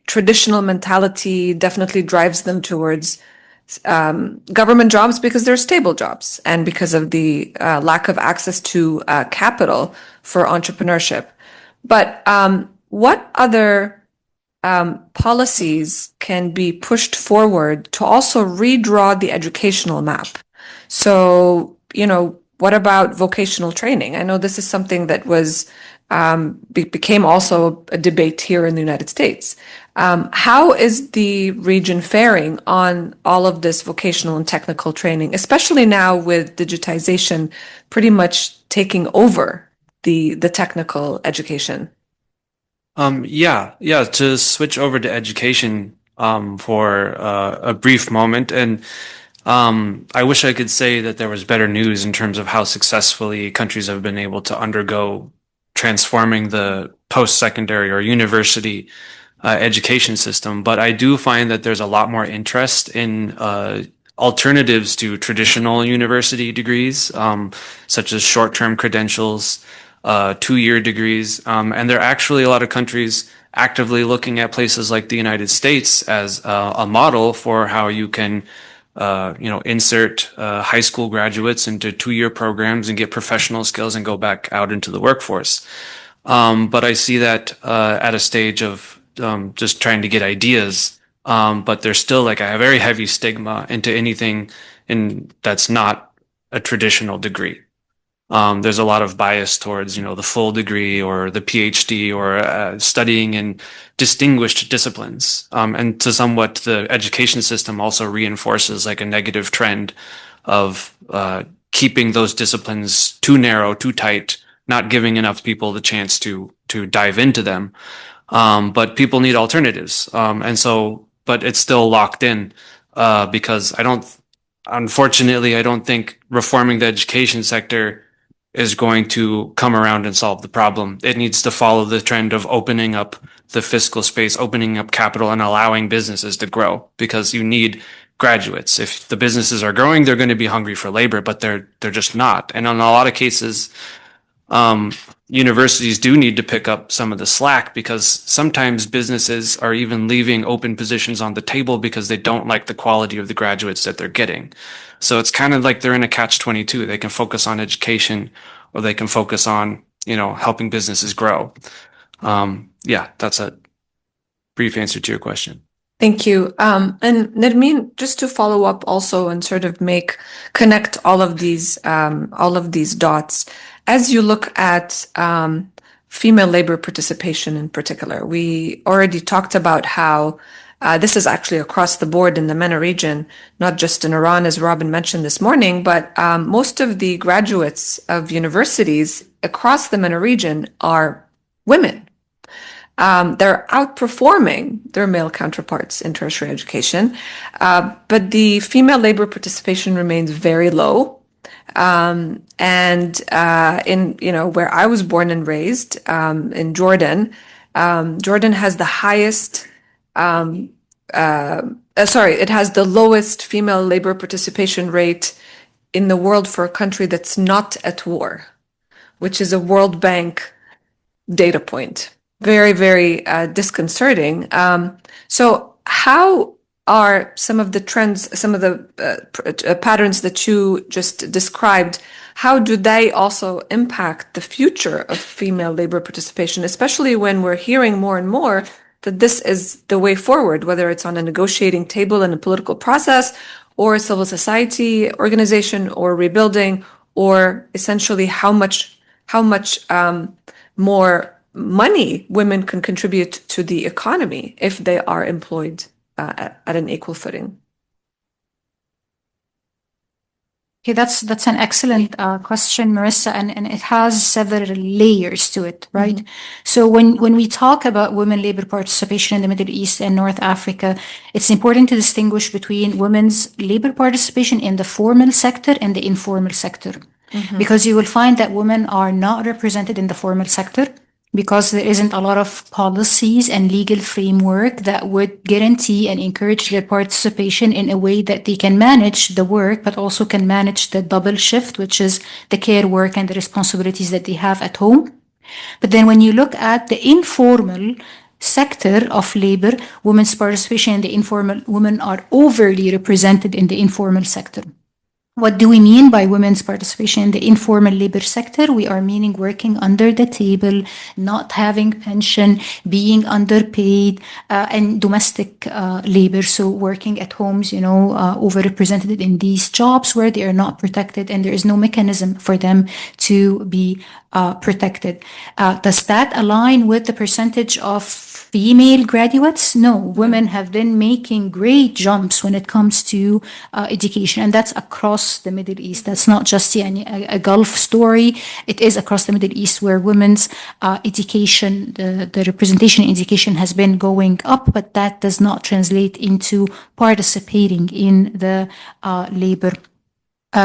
traditional mentality definitely drives them towards government jobs because they're stable jobs, and because of the lack of access to capital for entrepreneurship. But what other policies can be pushed forward to also redraw the educational map? So, what about vocational training? I know this is something that became also a debate here in the United States. How is the region faring on all of this vocational and technical training, especially now with digitization pretty much taking over the technical education? To switch over to education for a brief moment. And I wish I could say that there was better news in terms of how successfully countries have been able to undergo transforming the post-secondary or university education system. But I do find that there's a lot more interest in alternatives to traditional university degrees, such as short-term credentials, 2-year degrees. And there are actually a lot of countries actively looking at places like the United States as a model for how you can insert high school graduates into 2-year programs and get professional skills and go back out into the workforce. But I see that at a stage of just trying to get ideas. But there's still like a very heavy stigma into anything that's not a traditional degree. There's a lot of bias towards, the full degree or the PhD or studying in distinguished disciplines. And to somewhat the education system also reinforces like a negative trend of keeping those disciplines too narrow, too tight, not giving enough people the chance to dive into them. But people need alternatives. But it's still locked in because unfortunately, I don't think reforming the education sector is going to come around and solve the problem. It needs to follow the trend of opening up the fiscal space, opening up capital, and allowing businesses to grow, because you need graduates. If the businesses are growing, they're going to be hungry for labor, but they're just not. And in a lot of cases, universities do need to pick up some of the slack, because sometimes businesses are even leaving open positions on the table because they don't like the quality of the graduates that they're getting. So it's kind of like they're in a catch-22. They can focus on education, or they can focus on, helping businesses grow. That's a brief answer to your question. Thank you. And Nermin, just to follow up also and sort of connect all of these dots, as you look at female labor participation in particular, we already talked about how this is actually across the board in the MENA region, not just in Iran, as Robin mentioned this morning, but most of the graduates of universities across the MENA region are women. They're outperforming their male counterparts in tertiary education, but the female labor participation remains very low. In where I was born and raised in Jordan, Jordan has the highest, it has the lowest female labor participation rate in the world for a country that's not at war, which is a World Bank data point. Very, very disconcerting. So how are some of the trends, some of the patterns that you just described, how do they also impact the future of female labor participation, especially when we're hearing more and more that this is the way forward, whether it's on a negotiating table in a political process or a civil society organization or rebuilding, or essentially how much more money women can contribute to the economy if they are employed at an equal footing. Okay, that's an excellent question, Merissa, and it has several layers to it, right? So when we talk about women labor participation in the Middle East and North Africa, it's important to distinguish between women's labor participation in the formal sector and the informal sector. Because you will find that women are not represented in the formal sector because there isn't a lot of policies and legal framework that would guarantee and encourage their participation in a way that they can manage the work, but also can manage the double shift, which is the care work and the responsibilities that they have at home. But then when you look at the informal sector of labor, women's participation in the informal, women are overly represented in the informal sector. What do we mean by women's participation in the informal labor sector? We are meaning working under the table, not having pension, being underpaid, and domestic labor. So working at homes, overrepresented in these jobs where they are not protected and there is no mechanism for them to be protected. Does that align with the percentage of female graduates? No, women have been making great jumps when it comes to education, and that's across the Middle East. That's not just a Gulf story. It is across the Middle East where women's education, the representation in education has been going up, but that does not translate into participating in the labor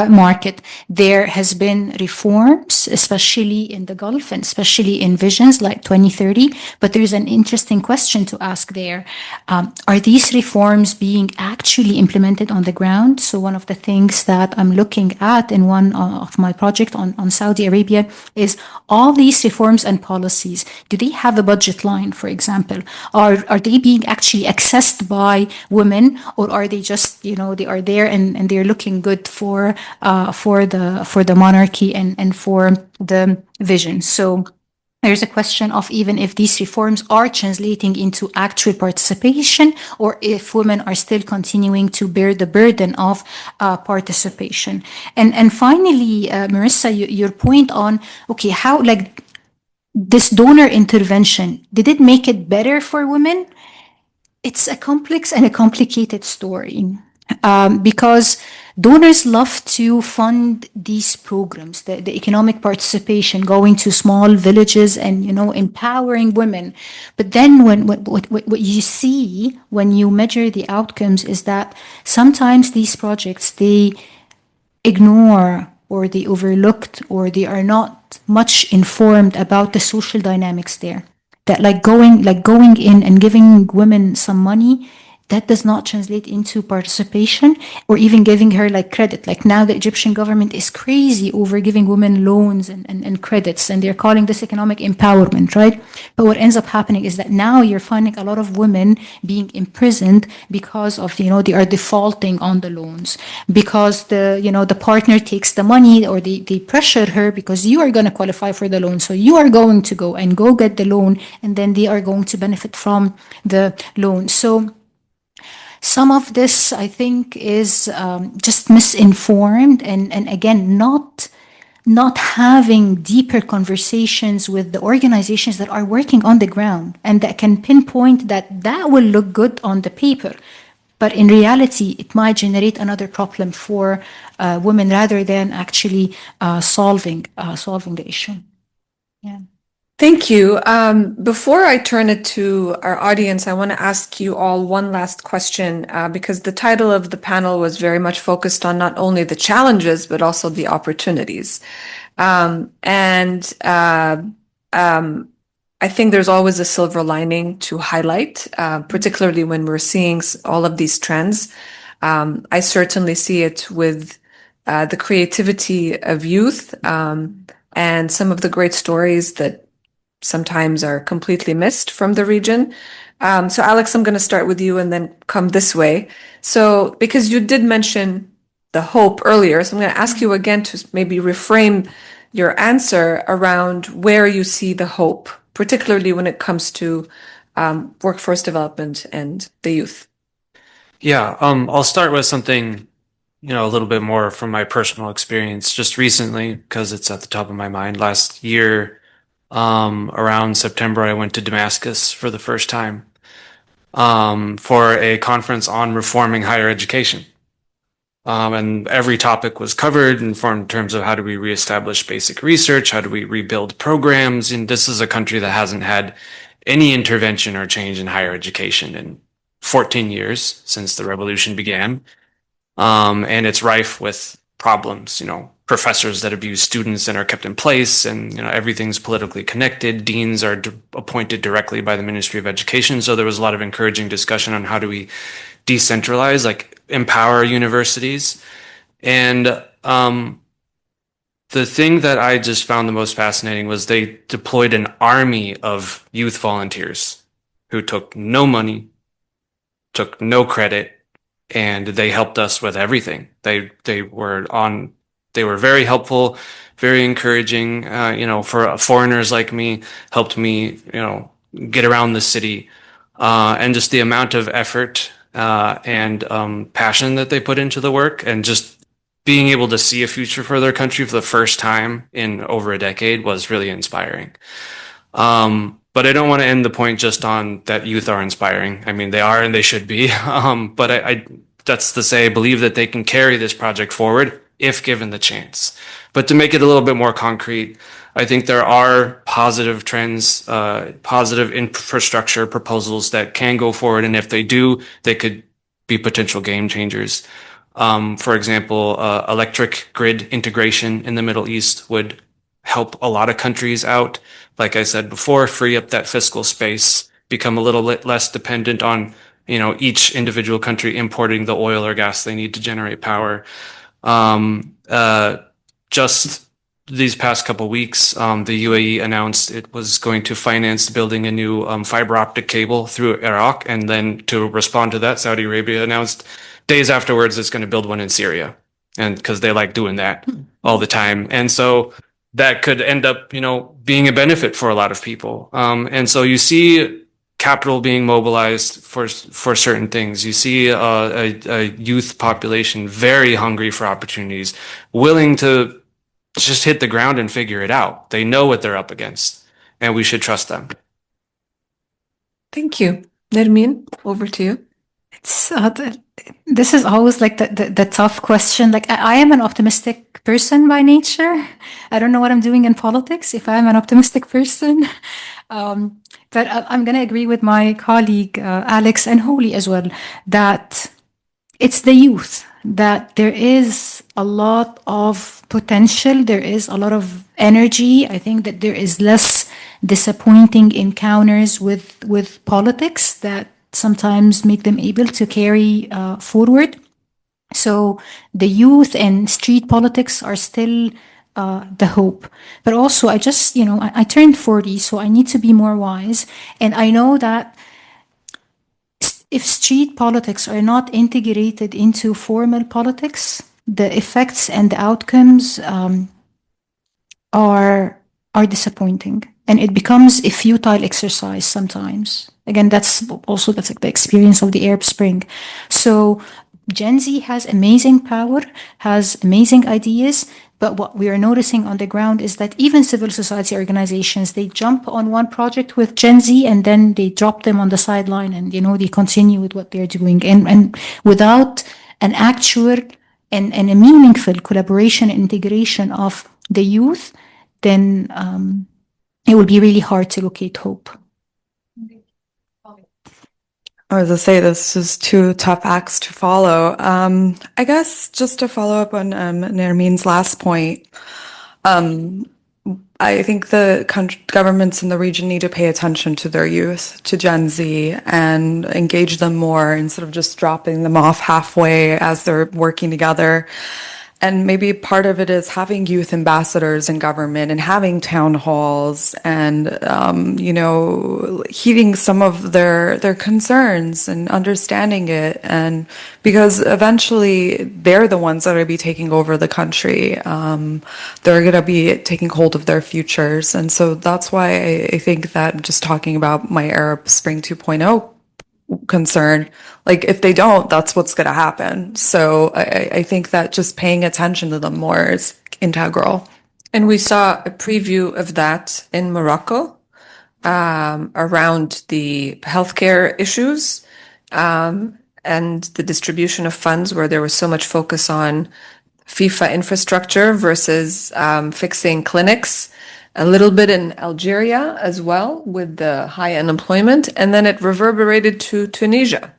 market. There has been reforms, especially in the Gulf and especially in visions like 2030. But there's an interesting question to ask there. Are these reforms being actually implemented on the ground? So one of the things that I'm looking at in one of my project on Saudi Arabia is all these reforms and policies. Do they have a budget line, for example? Are they being actually accessed by women, or are they just, they are there and they're looking good for the monarchy and for the vision? So there's a question of even if these reforms are translating into actual participation, or if women are still continuing to bear the burden of participation. And finally, Merissa, your point on, okay, how, like, this donor intervention, did it make it better for women? It's a complex and a complicated story. Because donors love to fund these programs, the economic participation, going to small villages and, empowering women. But then what you see when you measure the outcomes is that sometimes these projects, they ignore or they overlooked or they are not much informed about the social dynamics there. That going in and giving women some money, that does not translate into participation or even giving her credit. Like now the Egyptian government is crazy over giving women loans and credits, and they're calling this economic empowerment, right? But what ends up happening is that now you're finding a lot of women being imprisoned because of, they are defaulting on the loans, because the partner takes the money, or they pressure her because you are going to qualify for the loan. So you are going to go get the loan, and then they are going to benefit from the loan. So some of this, I think, is just misinformed and again, not having deeper conversations with the organizations that are working on the ground and that can pinpoint that will look good on the paper. But in reality, it might generate another problem for women rather than actually solving the issue. Yeah. Thank you. Before I turn it to our audience, I want to ask you all one last question, because the title of the panel was very much focused on not only the challenges, but also the opportunities. I I think there's always a silver lining to highlight, particularly when we're seeing all of these trends. I certainly see it with the creativity of youth and some of the great stories that sometimes are completely missed from the region. So, Alex, I'm going to start with you and then come this way. So, because you did mention the hope earlier, so I'm going to ask you again to maybe reframe your answer around where you see the hope, particularly when it comes to workforce development and the youth. Yeah, I'll start with something, a little bit more from my personal experience just recently, because it's at the top of my mind. Last year, around September, I went to Damascus for the first time, for a conference on reforming higher education. And every topic was covered in terms of how do we reestablish basic research, how do we rebuild programs, and this is a country that hasn't had any intervention or change in higher education in 14 years since the revolution began. And it's rife with problems, professors that abuse students and are kept in place, and everything's politically connected. Deans are appointed directly by the Ministry of Education. So there was a lot of encouraging discussion on how do we decentralize, like empower universities. And the thing that I just found the most fascinating was they deployed an army of youth volunteers who took no money, took no credit, and they helped us with everything. They were very helpful, very encouraging, for foreigners like me, helped me, get around the city. And just the amount of effort and passion that they put into the work, and just being able to see a future for their country for the first time in over a decade was really inspiring. But I don't want to end the point just on that youth are inspiring. I mean, they are and they should be. But that's to say, I believe that they can carry this project forward if given the chance. But to make it a little bit more concrete, I think there are positive trends, positive infrastructure proposals that can go forward. And if they do, they could be potential game changers. For example, electric grid integration in the Middle East would help a lot of countries out. Like I said before, free up that fiscal space, become a little bit less dependent on, each individual country importing the oil or gas they need to generate power. Just these past couple weeks, the UAE announced it was going to finance building a new fiber optic cable through Iraq. And then to respond to that, Saudi Arabia announced days afterwards it's going to build one in Syria. And because they like doing that all the time. And so that could end up, being a benefit for a lot of people. And so you see capital being mobilized for certain things. You see a youth population very hungry for opportunities, willing to just hit the ground and figure it out. They know what they're up against, and we should trust them. Thank you. Nermin, over to you. This is always like the tough question. Like I am an optimistic person by nature. I don't know what I'm doing in politics if I'm an optimistic person. But I'm going to agree with my colleague, Alex and Holly as well, that it's the youth, that there is a lot of potential. There is a lot of energy. I think that there is less disappointing encounters with politics that sometimes make them able to carry forward. So the youth and street politics are still the hope. But also I just, I turned 40, so I need to be more wise. And I know that if street politics are not integrated into formal politics, the effects and the outcomes are disappointing. And it becomes a futile exercise sometimes. Again, that's like the experience of the Arab Spring. So Gen Z has amazing power, has amazing ideas, but what we are noticing on the ground is that even civil society organizations, they jump on one project with Gen Z and then they drop them on the sideline and, they continue with what they're doing. And without an actual and a meaningful collaboration and integration of the youth, then it will be really hard to locate hope. As I say, this is two tough acts to follow. I guess just to follow up on Nermin's last point, I think the governments in the region need to pay attention to their youth, to Gen Z, and engage them more instead of just dropping them off halfway as they're working together. And maybe part of it is having youth ambassadors in government and having town halls and, heeding some of their concerns and understanding it. And because eventually they're the ones that are going to be taking over the country. They're going to be taking hold of their futures. And so that's why I think that just talking about my Arab Spring 2.0 concern, like if they don't, that's what's going to happen. So I think that just paying attention to them more is integral. And we saw a preview of that in Morocco around the healthcare issues and the distribution of funds, where there was so much focus on FIFA infrastructure versus fixing clinics. A little bit in Algeria as well with the high unemployment, and then it reverberated to Tunisia.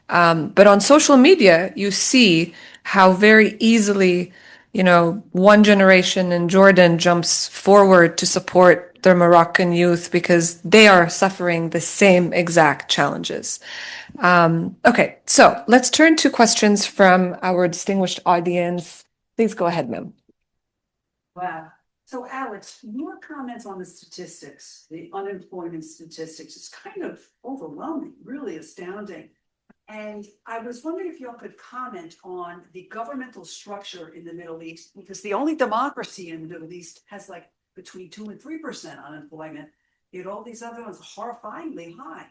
But on social media, you see how very easily, one generation in Jordan jumps forward to support their Moroccan youth because they are suffering the same exact challenges. Okay, so let's turn to questions from our distinguished audience. Please go ahead, ma'am. Wow. So Alex, your comments on the statistics, the unemployment statistics, is kind of overwhelming, really astounding. And I was wondering if y'all could comment on the governmental structure in the Middle East, because the only democracy in the Middle East has like between 2 and 3% unemployment, yet all these other ones are horrifyingly high.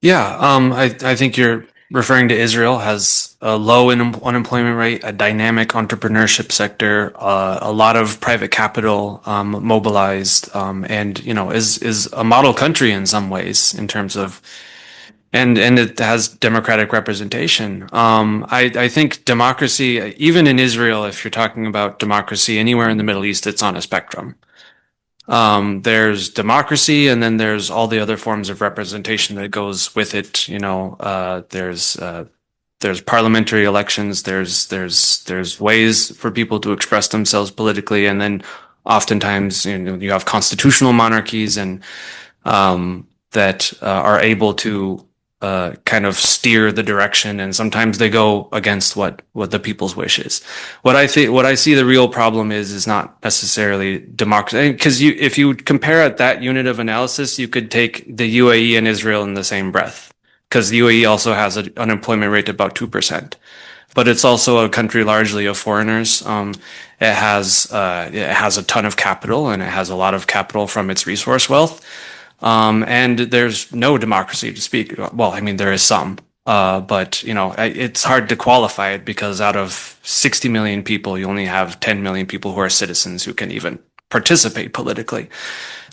Yeah, I think you're referring to Israel has a low unemployment rate, a dynamic entrepreneurship sector, a lot of private capital mobilized, and is a model country in some ways in terms of, and it has democratic representation. I think democracy, even in Israel, if you're talking about democracy anywhere in the Middle East, it's on a spectrum. There's democracy, and then there's all the other forms of representation that goes with it. There's parliamentary elections. There's ways for people to express themselves politically, and then oftentimes you have constitutional monarchies and that are able to kind of steer the direction, and sometimes they go against what the people's wish is. What I see the real problem is not necessarily democracy, because if you compare at that unit of analysis, you could take the UAE and Israel in the same breath, because the UAE also has an unemployment rate of about 2%, but it's also a country largely of foreigners. It has a ton of capital, and it has a lot of capital from its resource wealth. And there's no democracy to speak. Well, I mean, there is some, but it's hard to qualify it because out of 60 million people, you only have 10 million people who are citizens who can even participate politically.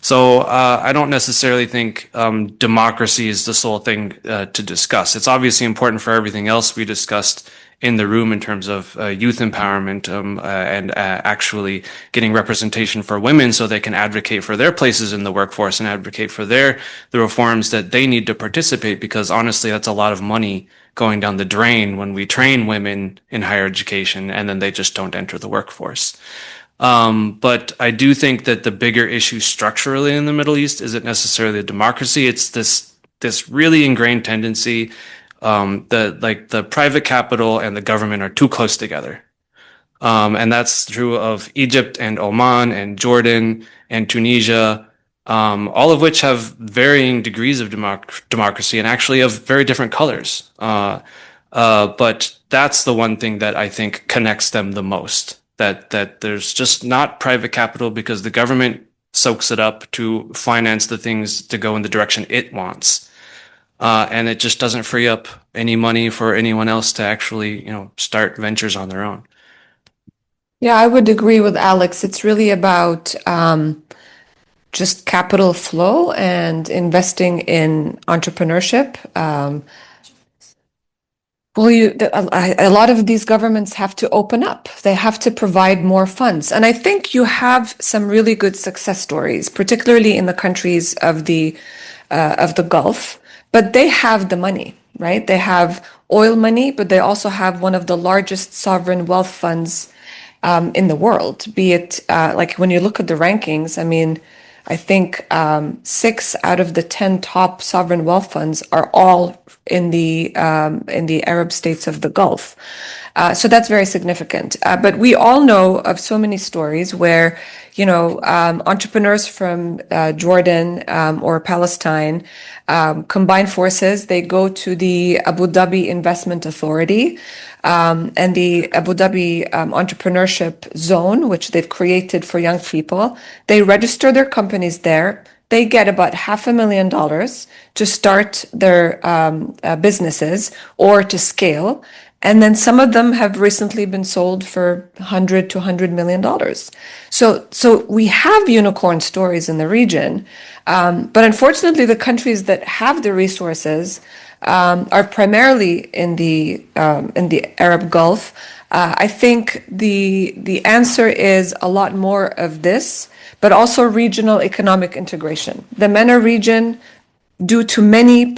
So I don't necessarily think democracy is the sole thing to discuss. It's obviously important for everything else we discussed in the room in terms of youth empowerment and actually getting representation for women so they can advocate for their places in the workforce and advocate for the reforms that they need to participate, because honestly, that's a lot of money going down the drain when we train women in higher education and then they just don't enter the workforce. But I do think that the bigger issue structurally in the Middle East isn't necessarily a democracy. It's this really ingrained tendency. The private capital and the government are too close together. And that's true of Egypt and Oman and Jordan and Tunisia, all of which have varying degrees of democracy and actually of very different colors. But that's the one thing that I think connects them the most, that there's just not private capital because the government soaks it up to finance the things to go in the direction it wants. And it just doesn't free up any money for anyone else to actually, start ventures on their own. Yeah, I would agree with Alex. It's really about just capital flow and investing in entrepreneurship. A lot of these governments have to open up. They have to provide more funds. And I think you have some really good success stories, particularly in the countries of the Gulf. But they have the money, right? They have oil money, but they also have one of the largest sovereign wealth funds in the world, be it like when you look at the rankings, I mean, I think 6 out of the 10 top sovereign wealth funds are all in the Arab states of the Gulf. So that's very significant. But we all know of so many stories where, entrepreneurs from Jordan or Palestine combine forces. They go to the Abu Dhabi Investment Authority and the Abu Dhabi Entrepreneurship Zone, which they've created for young people. They register their companies there. They get about $500,000 to start their businesses or to scale. And then some of them have recently been sold for $100 to $100 million. So we have unicorn stories in the region. But unfortunately, the countries that have the resources are primarily in the Arab Gulf. I think the answer is a lot more of this, but also regional economic integration. The MENA region, due to many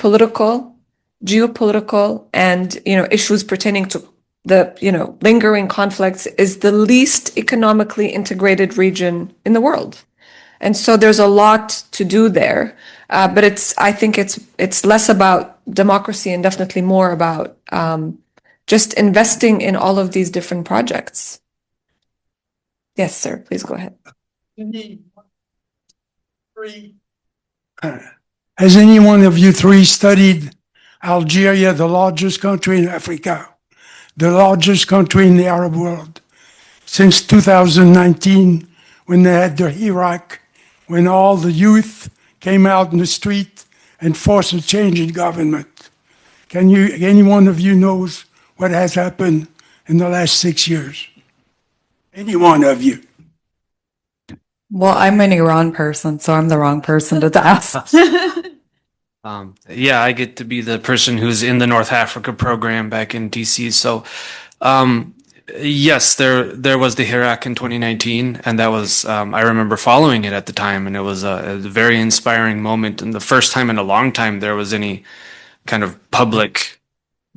geopolitical and issues pertaining to the lingering conflicts, is the least economically integrated region in the world. And so there's a lot to do there, but I think it's less about democracy and definitely more about just investing in all of these different projects. Yes, sir. Please go ahead. Has any one of you three studied Algeria, the largest country in Africa, the largest country in the Arab world, since 2019, when they had the Iraq, when all the youth came out in the street and forced a change in government? Any one of you knows what has happened in the last 6 years? Any one of you? Well, I'm an Iran person, so I'm the wrong person to ask. Yeah, I get to be the person who's in the North Africa program back in DC. So, yes, there was the Iraq in 2019, and that was I remember following it at the time, and it was a very inspiring moment, and the first time in a long time there was any kind of public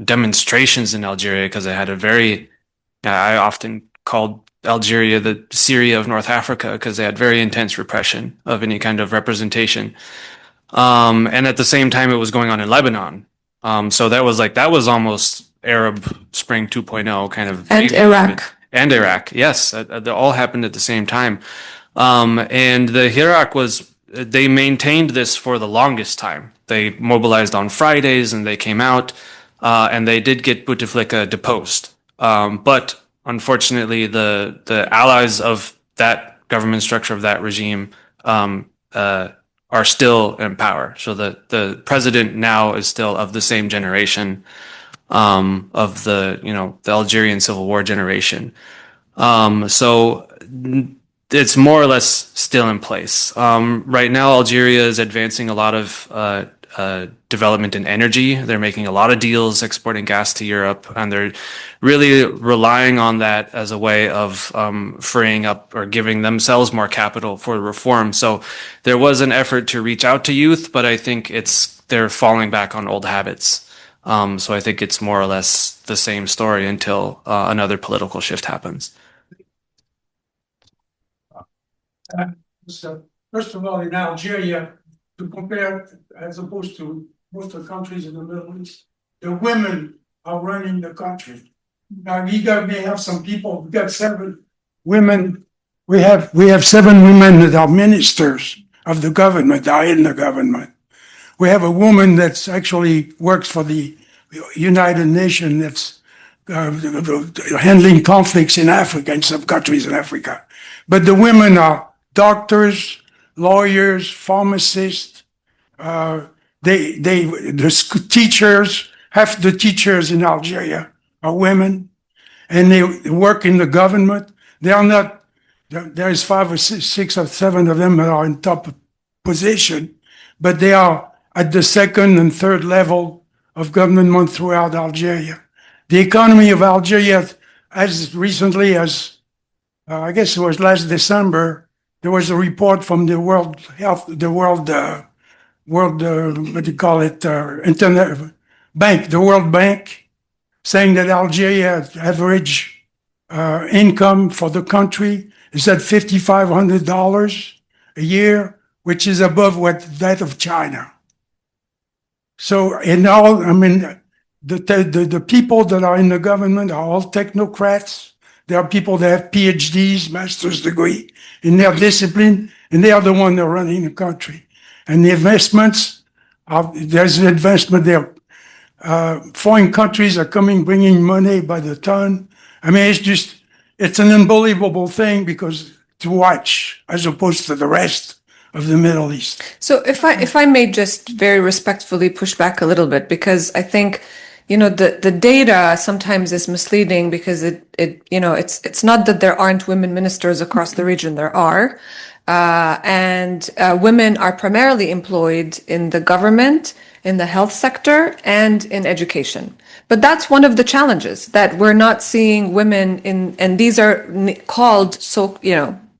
demonstrations in Algeria, because I often called Algeria the Syria of North Africa, because they had very intense repression of any kind of representation. And at the same time, it was going on in Lebanon. So that was almost Arab Spring 2.0 kind of. And Iraq. And Iraq, yes. They all happened at the same time. And the Iraq they maintained this for the longest time. They mobilized on Fridays and they came out, and they did get Bouteflika deposed. But unfortunately, the allies of that government structure, of that regime, are still in power. So the president now is still of the same generation of the Algerian Civil War generation. So it's more or less still in place. Right now, Algeria is advancing a lot of development in energy. They're making a lot of deals exporting gas to Europe, and they're really relying on that as a way of freeing up or giving themselves more capital for reform. So there was an effort to reach out to youth, but I think they're falling back on old habits. So I think it's more or less the same story until another political shift happens. So first of all, in Algeria, to compare as opposed to most of the countries in the Middle East, the women are running the country. Now may have some people. We got 7 women. We have 7 women that are ministers of the government, are in the government. We have a woman that's actually works for the United Nations, that's handling conflicts in Africa, in some countries in Africa. But the women are doctors, lawyers, pharmacists. Teachers. Half the teachers in Algeria are women, and they work in the government. They are not. There's 5 or 6 or 7 of them that are in top position, but they are at the second and third level of government throughout Algeria. The economy of Algeria, as recently as I guess it was last December, there was a report from the World Internet Bank, the World Bank, saying that Algeria average income for the country is at $5,500 a year, which is above that of China. So in all, I mean, the people that are in the government are all technocrats. There are people that have PhDs, master's degree in their discipline, and they are the ones that are running the country. And the investments, there's an investment there. Foreign countries are bringing money by the ton. I mean, it's an unbelievable thing to watch as opposed to the rest of the Middle East. So if I may just very respectfully push back a little bit, because I think, the data sometimes is misleading because it's not that there aren't women ministers across the region. There are. And women are primarily employed in the government, in the health sector, and in education. But that's one of the challenges, that we're not seeing women and these are called,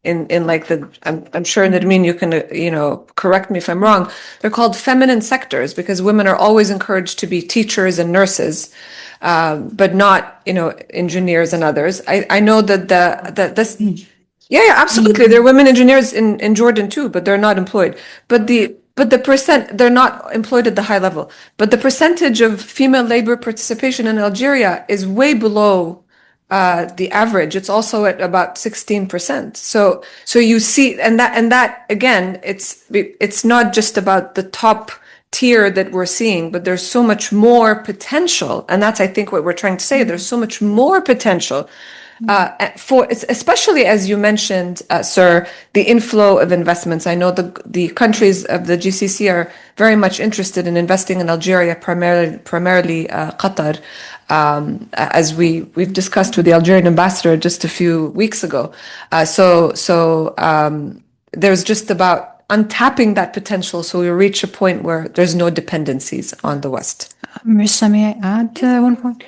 in like I'm sure Nermin, you can, correct me if I'm wrong. They're called feminine sectors because women are always encouraged to be teachers and nurses, but not, engineers and others. I know that this. Yeah, absolutely. There are women engineers in Jordan too, but they're not employed. But the percent, they're not employed at the high level. But the percentage of female labor participation in Algeria is way below the average. It's also at about 16%. So you see, and that again, it's not just about the top tier that we're seeing, but there's so much more potential. And that's, I think, what we're trying to say. There's so much more potential. Especially as you mentioned, sir, the inflow of investments. I know the countries of the GCC are very much interested in investing in Algeria, primarily Qatar, as we've discussed with the Algerian ambassador just a few weeks ago. So there's just about untapping that potential, so we reach a point where there's no dependencies on the West. Merissa, may I add one point?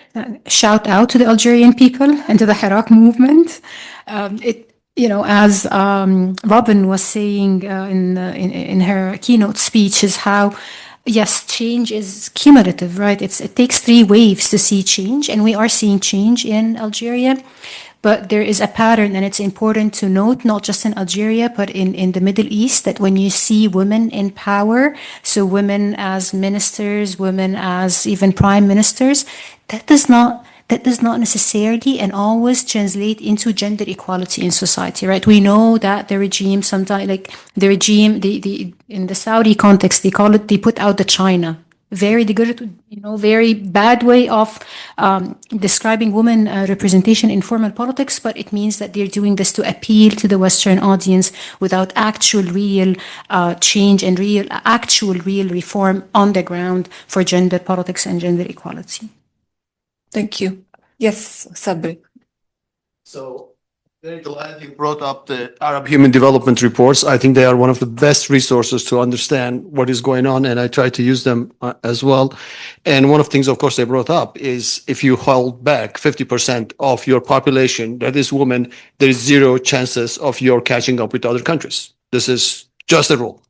Shout out to the Algerian people and to the Hirak movement. As Robin was saying in her keynote speech, is how, yes, change is cumulative, right? It takes 3 waves to see change, and we are seeing change in Algeria. But there is a pattern, and it's important to note, not just in Algeria, but in the Middle East, that when you see women in power, so women as ministers, women as even prime ministers, that does not necessarily and always translate into gender equality in society, right? We know that the regime sometimes, in the Saudi context, they put out the China. Very very bad way of describing women representation in formal politics, but it means that they're doing this to appeal to the Western audience without actual real change and real reform on the ground for gender politics and gender equality. Thank you. Yes, Sabri. So, very glad you brought up the Arab Human Development Reports. I think they are one of the best resources to understand what is going on, and I try to use them as well. And one of the things, of course, they brought up is if you hold back 50% of your population, that is women, there is 0 chances of your catching up with other countries. This is just a rule.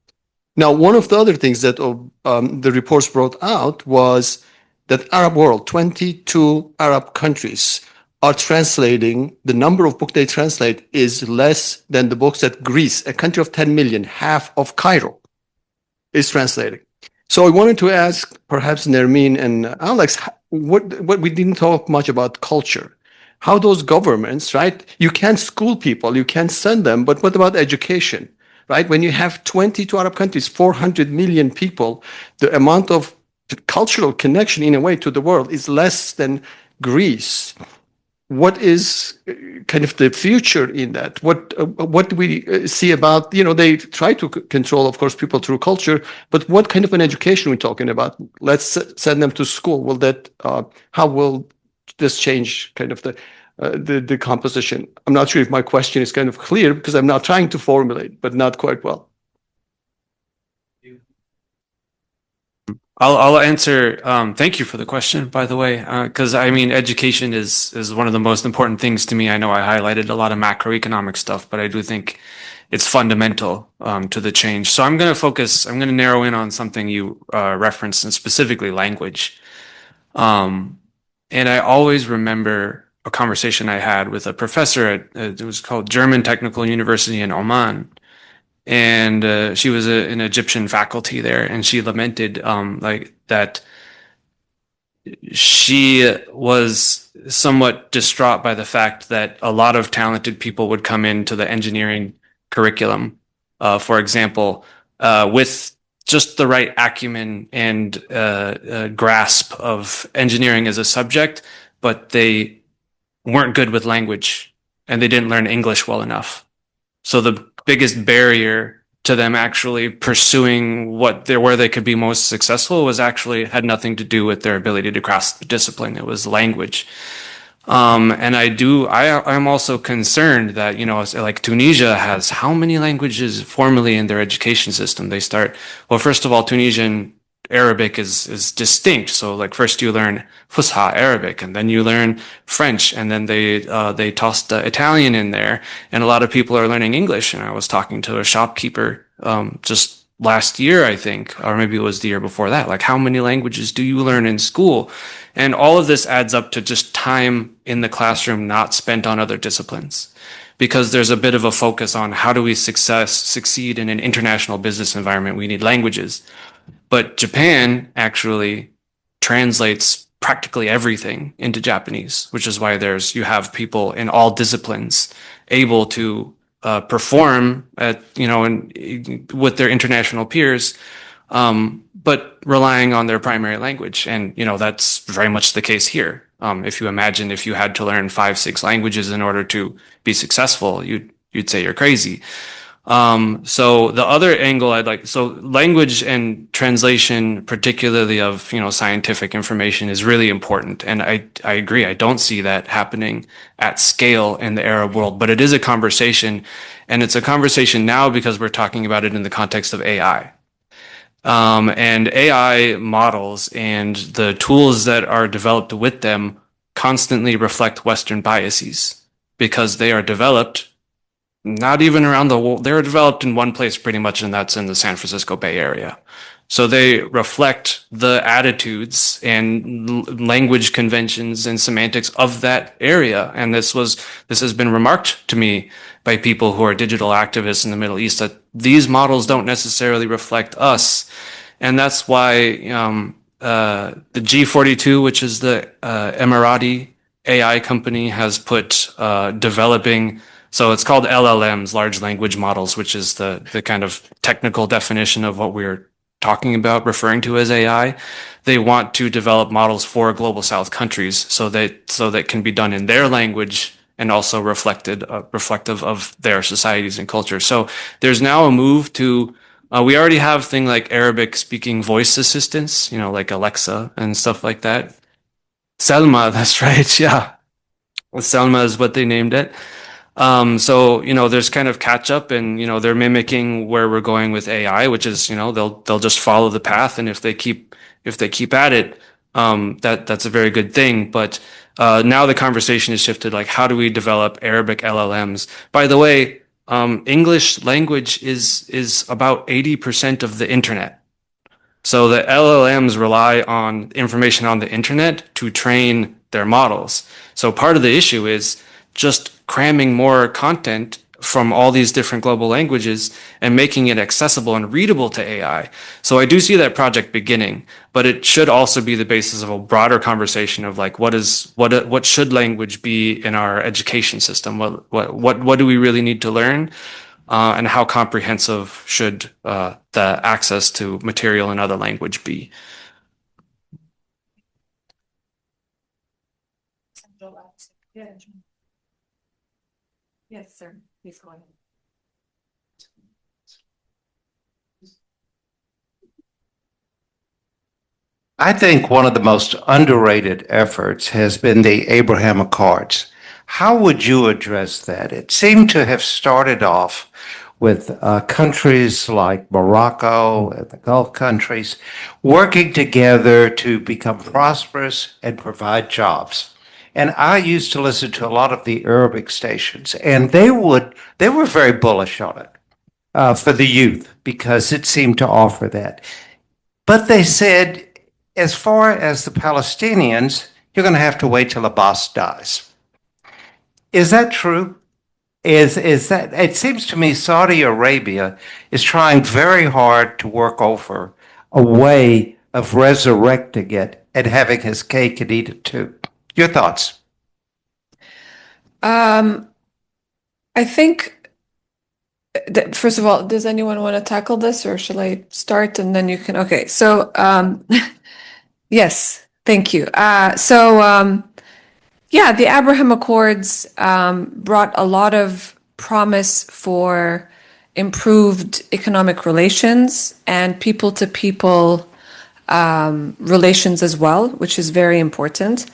Now, one of the other things that the reports brought out was that Arab world, 22 Arab countries, are translating, the number of books they translate is less than the books that Greece, a country of 10 million, half of Cairo, is translating. So I wanted to ask perhaps Nermin and Alex, what we didn't talk much about culture. How those governments, right? You can't school people, you can't send them, but what about education, right? When you have 22 Arab countries, 400 million people, the amount of cultural connection in a way to the world is less than Greece. What is kind of the future in that? What do we see about, they try to control, of course, people through culture, but what kind of an education are we talking about? Let's send them to school. Will that, how will this change kind of the composition? I'm not sure if my question is kind of clear because I'm not trying to formulate, but not quite well. I'll answer. Thank you for the question, by the way, because I mean, education is one of the most important things to me. I know I highlighted a lot of macroeconomic stuff, but I do think it's fundamental to the change. So I'm going to narrow in on something you referenced, and specifically language. And I always remember a conversation I had with a professor at it was called German Technical University in Oman, and she was an Egyptian faculty there, and she lamented like that she was somewhat distraught by the fact that a lot of talented people would come into the engineering curriculum, for example, with just the right acumen and grasp of engineering as a subject, but they weren't good with language and they didn't learn English well enough. So the biggest barrier to them actually pursuing where they could be most successful was actually had nothing to do with their ability to grasp the discipline. It was language. And I'm also concerned that, like Tunisia has how many languages formally in their education system? Well, first of all, Tunisian Arabic is distinct. So like first you learn Fusha Arabic and then you learn French and then they tossed Italian in there and a lot of people are learning English. And I was talking to a shopkeeper just last year, I think, or maybe it was the year before that. Like how many languages do you learn in school? And all of this adds up to just time in the classroom not spent on other disciplines. Because there's a bit of a focus on how do we succeed in an international business environment, we need languages. But Japan actually translates practically everything into Japanese, which is why you have people in all disciplines able to perform at, with their international peers, but relying on their primary language. And, that's very much the case here. If you had to learn 5-6 languages in order to be successful, you'd say you're crazy. So the other angle language and translation, particularly of, scientific information is really important. And I agree. I don't see that happening at scale in the Arab world, but it is a conversation, and it's a conversation now because we're talking about it in the context of AI. And AI models and the tools that are developed with them constantly reflect Western biases because they are developed not even around the world. They're developed in one place pretty much, and that's in the San Francisco Bay Area. So they reflect the attitudes and language conventions and semantics of that area. And this has been remarked to me by people who are digital activists in the Middle East that these models don't necessarily reflect us. And that's why the G42, which is the Emirati AI company, has put developing. So it's called LLMs, large language models, which is the kind of technical definition of what we're talking about, referring to as AI. They want to develop models for global South countries so that can be done in their language and also reflective of their societies and culture. So there's now a move to, we already have things like Arabic speaking voice assistants, like Alexa and stuff like that. Selma, that's right, yeah. Selma is what they named it. So, there's kind of catch up and, they're mimicking where we're going with AI, which is, they'll just follow the path. And if they keep at it, that's a very good thing. But, now the conversation is shifted, like, how do we develop Arabic LLMs? By the way, English language is about 80% of the internet. So the LLMs rely on information on the internet to train their models. So part of the issue is just cramming more content from all these different global languages and making it accessible and readable to AI. So I do see that project beginning, but it should also be the basis of a broader conversation of like, what should language be in our education system? What do we really need to learn? And how comprehensive should the access to material in other language be? Yes, sir. Please go ahead. I think one of the most underrated efforts has been the Abraham Accords. How would you address that? It seemed to have started off with countries like Morocco and the Gulf countries working together to become prosperous and provide jobs. And I used to listen to a lot of the Arabic stations, and they were very bullish on it for the youth because it seemed to offer that. But they said, as far as the Palestinians, you're going to have to wait till Abbas dies. Is that true? Is that, it seems to me Saudi Arabia is trying very hard to work over a way of resurrecting it and having his cake and eat it too. Your thoughts? I think that, first of all, does anyone want to tackle this, or shall I start and then you can? Okay, so yes, thank you. Yeah, the Abraham Accords brought a lot of promise for improved economic relations and people-to-people relations as well, which is very important.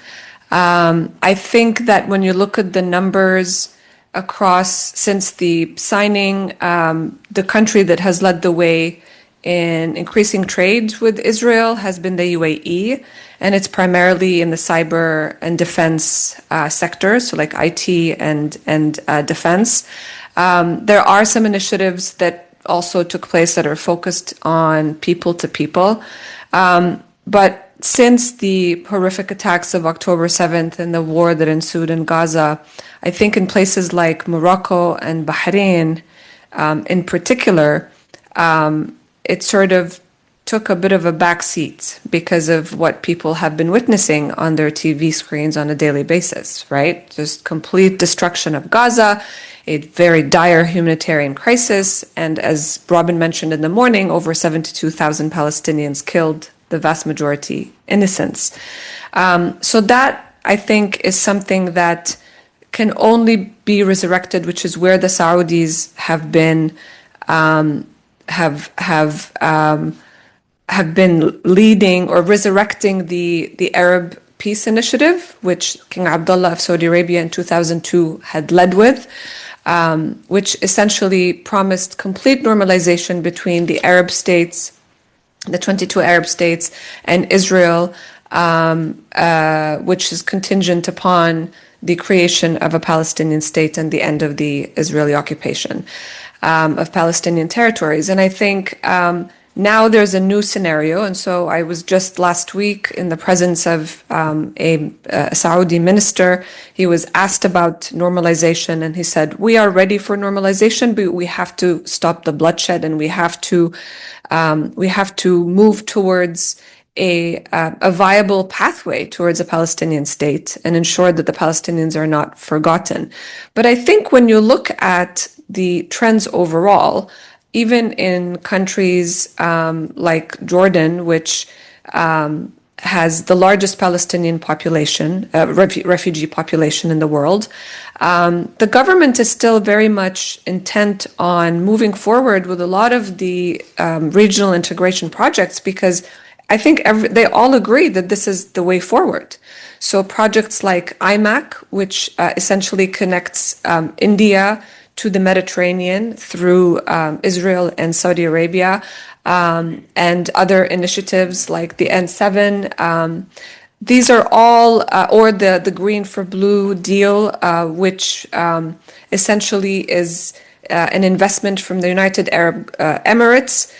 I think that when you look at the numbers across since the signing, the country that has led the way in increasing trade with Israel has been the UAE, and it's primarily in the cyber and defense sectors, so like IT and defense. There are some initiatives that also took place that are focused on people to people. But since the horrific attacks of October 7th and the war that ensued in Gaza, I think in places like Morocco and Bahrain, in particular, it sort of took a bit of a backseat because of what people have been witnessing on their TV screens on a daily basis, right? Just complete destruction of Gaza, a very dire humanitarian crisis, and as Robin mentioned in the morning, over 72,000 Palestinians killed, the vast majority innocents. So that, I think, is something that can only be resurrected, which is where the Saudis have been have been leading or resurrecting the Arab Peace Initiative, which King Abdullah of Saudi Arabia in 2002 had led with, which essentially promised complete normalization between the Arab states, the 22 Arab states, and Israel, which is contingent upon the creation of a Palestinian state and the end of the Israeli occupation of Palestinian territories. And I think now there's a new scenario. And so I was just last week in the presence of a Saudi minister. He was asked about normalization, and he said, we are ready for normalization, but we have to stop the bloodshed, and we have to move towards a viable pathway towards a Palestinian state and ensure that the Palestinians are not forgotten. But I think when you look at the trends overall, even in countries like Jordan, which has the largest Palestinian population, refugee population in the world, the government is still very much intent on moving forward with a lot of the regional integration projects, because I think they all agree that this is the way forward. So projects like IMAC, which essentially connects India to the Mediterranean through Israel and Saudi Arabia, and other initiatives like the N7. These are all, or the Green for Blue deal, which essentially is an investment from the United Arab Emirates,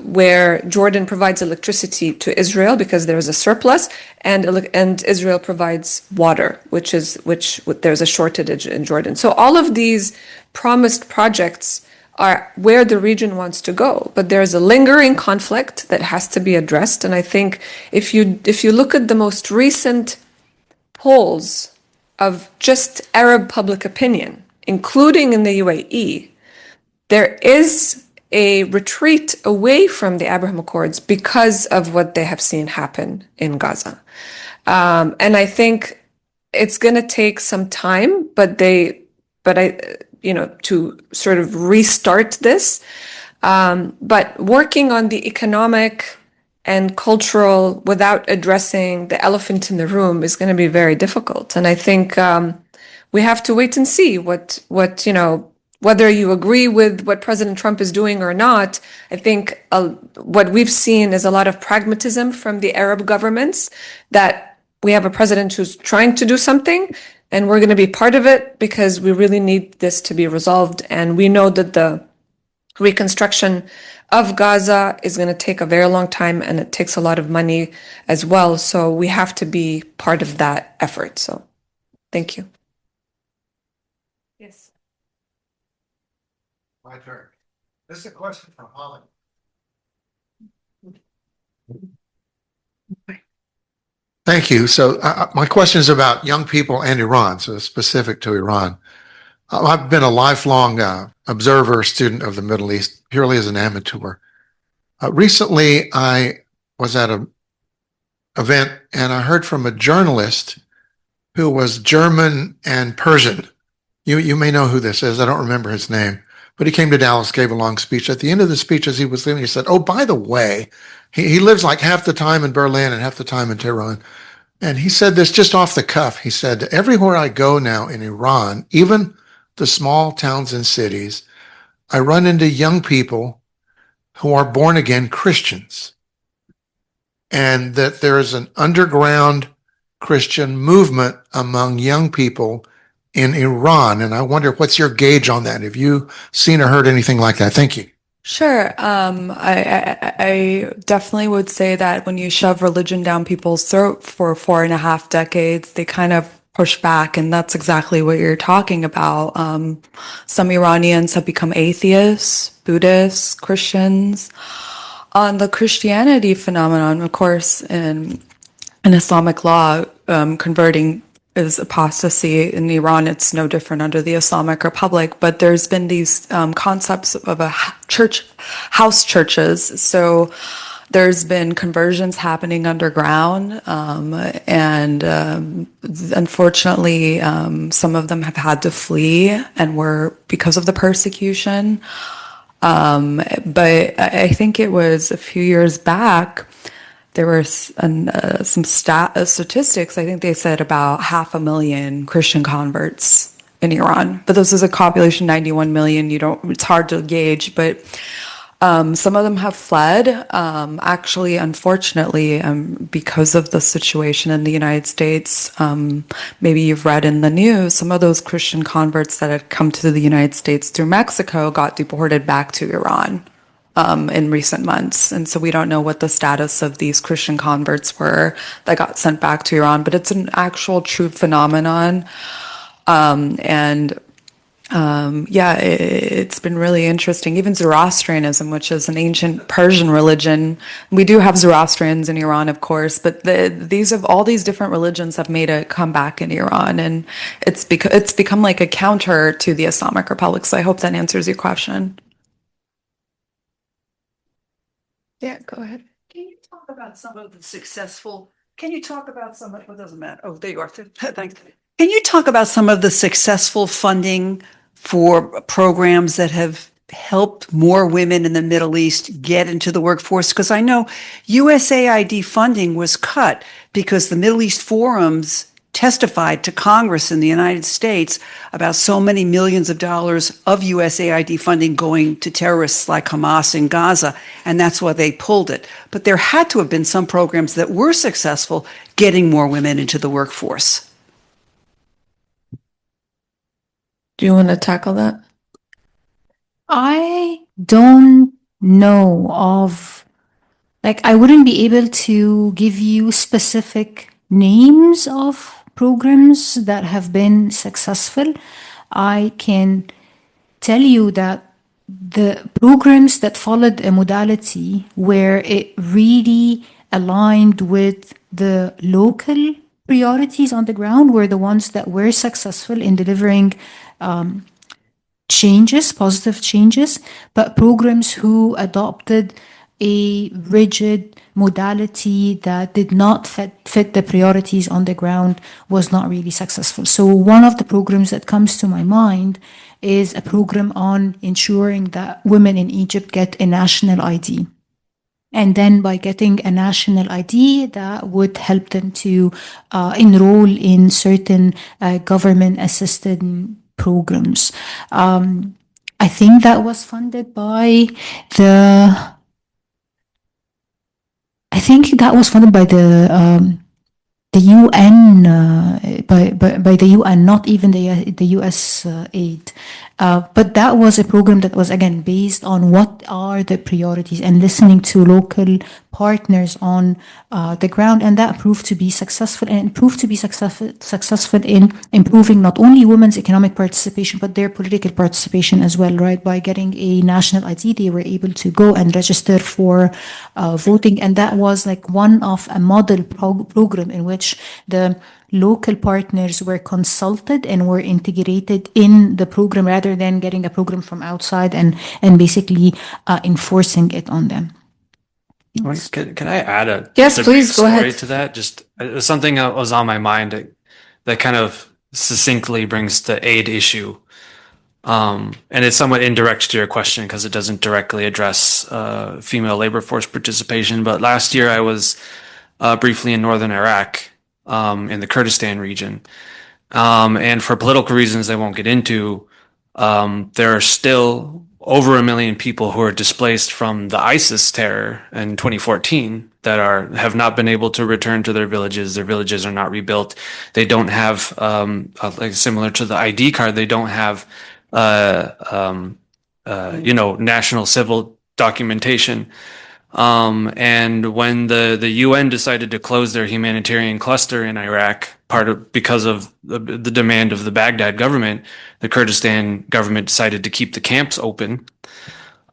where Jordan provides electricity to Israel because there is a surplus, and Israel provides water, which there's a shortage in Jordan. So all of these promised projects are where the region wants to go, but there's a lingering conflict that has to be addressed. And I think if you look at the most recent polls of just Arab public opinion, including in the UAE, there is a retreat away from the Abraham Accords because of what they have seen happen in Gaza. And I think it's going to take some time, to sort of restart this. But working on the economic and cultural without addressing the elephant in the room is going to be very difficult. And I think we have to wait and see whether you agree with what President Trump is doing or not. I think what we've seen is a lot of pragmatism from the Arab governments, that we have a president who's trying to do something, and we're going to be part of it because we really need this to be resolved. And we know that the reconstruction of Gaza is going to take a very long time, and it takes a lot of money as well. So we have to be part of that effort. So. Thank you. Yes. My turn. This is a question from Holly. Thank you. So my question is about young people and Iran, so it's specific to Iran. I've been a lifelong observer, student of the Middle East, purely as an amateur. Recently, I was at an event and I heard from a journalist who was German and Persian. You may know who this is. I don't remember his name, but he came to Dallas, gave a long speech. At the end of the speech, as he was leaving, he said, "Oh, by the way," he lives like half the time in Berlin and half the time in Tehran. And he said this just off the cuff. He said, "Everywhere I go now in Iran, even the small towns and cities, I run into young people who are born again Christians, and that there is an underground Christian movement among young people in Iran." And I wonder, what's your gauge on that? Have you seen or heard anything like that? Thank you. Sure. I definitely would say that when you shove religion down people's throat for 4.5 decades, they kind of push back, and that's exactly what you're talking about. Some Iranians have become atheists, Buddhists, Christians. On the Christianity phenomenon, of course, in Islamic law, converting is apostasy. In Iran, it's no different under the Islamic Republic, but there's been these concepts of a house churches. So there's been conversions happening underground, and unfortunately, some of them have had to flee and were because of the persecution. But I think it was a few years back, there were some statistics. I think they said about 500,000 Christian converts in Iran. But this is a population 91 million. It's hard to gauge, but some of them have fled. Actually, unfortunately, because of the situation in the United States, maybe you've read in the news, some of those Christian converts that had come to the United States through Mexico got deported back to Iran in recent months. And so we don't know what the status of these Christian converts were that got sent back to Iran, but it's an actual true phenomenon. It's been really interesting. Even Zoroastrianism, which is an ancient Persian religion, we do have Zoroastrians in Iran, of course, but all these different religions have made a comeback in Iran, and it's become like a counter to the Islamic Republic. So I hope that answers your question. Yeah, go ahead. Can you talk about some of the what doesn't matter? Oh, there you are. Thanks. Can you talk about some of the successful funding for programs that have helped more women in the Middle East get into the workforce? Because I know USAID funding was cut because the Middle East forums testified to Congress in the United States about so many millions of dollars of USAID funding going to terrorists like Hamas in Gaza, and that's why they pulled it. But there had to have been some programs that were successful getting more women into the workforce. Do you want to tackle that? I don't know of, I wouldn't be able to give you specific names of programs that have been successful. I can tell you that the programs that followed a modality where it really aligned with the local priorities on the ground were the ones that were successful in delivering positive changes, but programs who adopted a rigid modality that did not fit the priorities on the ground was not really successful. So one of the programs that comes to my mind is a program on ensuring that women in Egypt get a national ID. And then by getting a national ID, that would help them to enroll in certain government-assisted programs. I think that was funded by the the UN, by the UN, not even the US aid. But that was a program that was, again, based on what are the priorities and listening to local partners on the ground. And that proved to be successful, and it proved to be successful in improving not only women's economic participation, but their political participation as well, right? By getting a national ID, they were able to go and register for voting. And that was like one of a model program in which the local partners were consulted and were integrated in the program rather than getting a program from outside and basically enforcing it on them. Can I add Yes, just a please, brief go story ahead. to that? Just something that was on my mind that kind of succinctly brings the aid issue. And it's somewhat indirect to your question because it doesn't directly address female labor force participation. But last year I was briefly in northern Iraq, in the Kurdistan region. And for political reasons I won't get into, there are still over 1 million people who are displaced from the ISIS terror in 2014 that have not been able to return to their villages. Their villages are not rebuilt. They don't have, like similar to the ID card, they don't have, national civil documentation. And when the UN decided to close their humanitarian cluster in Iraq, because of the demand of the Baghdad government, the Kurdistan government decided to keep the camps open.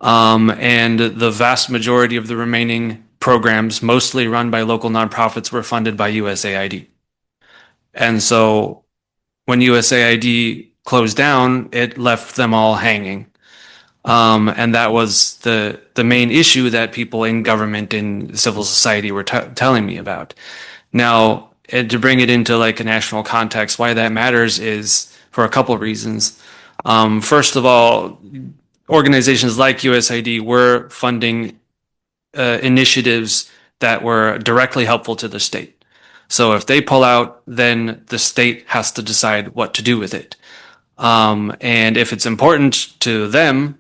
And the vast majority of the remaining programs, mostly run by local nonprofits, were funded by USAID. And so when USAID closed down, it left them all hanging. And that was the main issue that people in government and civil society were telling me about. Now, to bring it into like a national context, why that matters is for a couple of reasons. First of all, organizations like USAID were funding initiatives that were directly helpful to the state. So if they pull out, then the state has to decide what to do with it. And if it's important to them,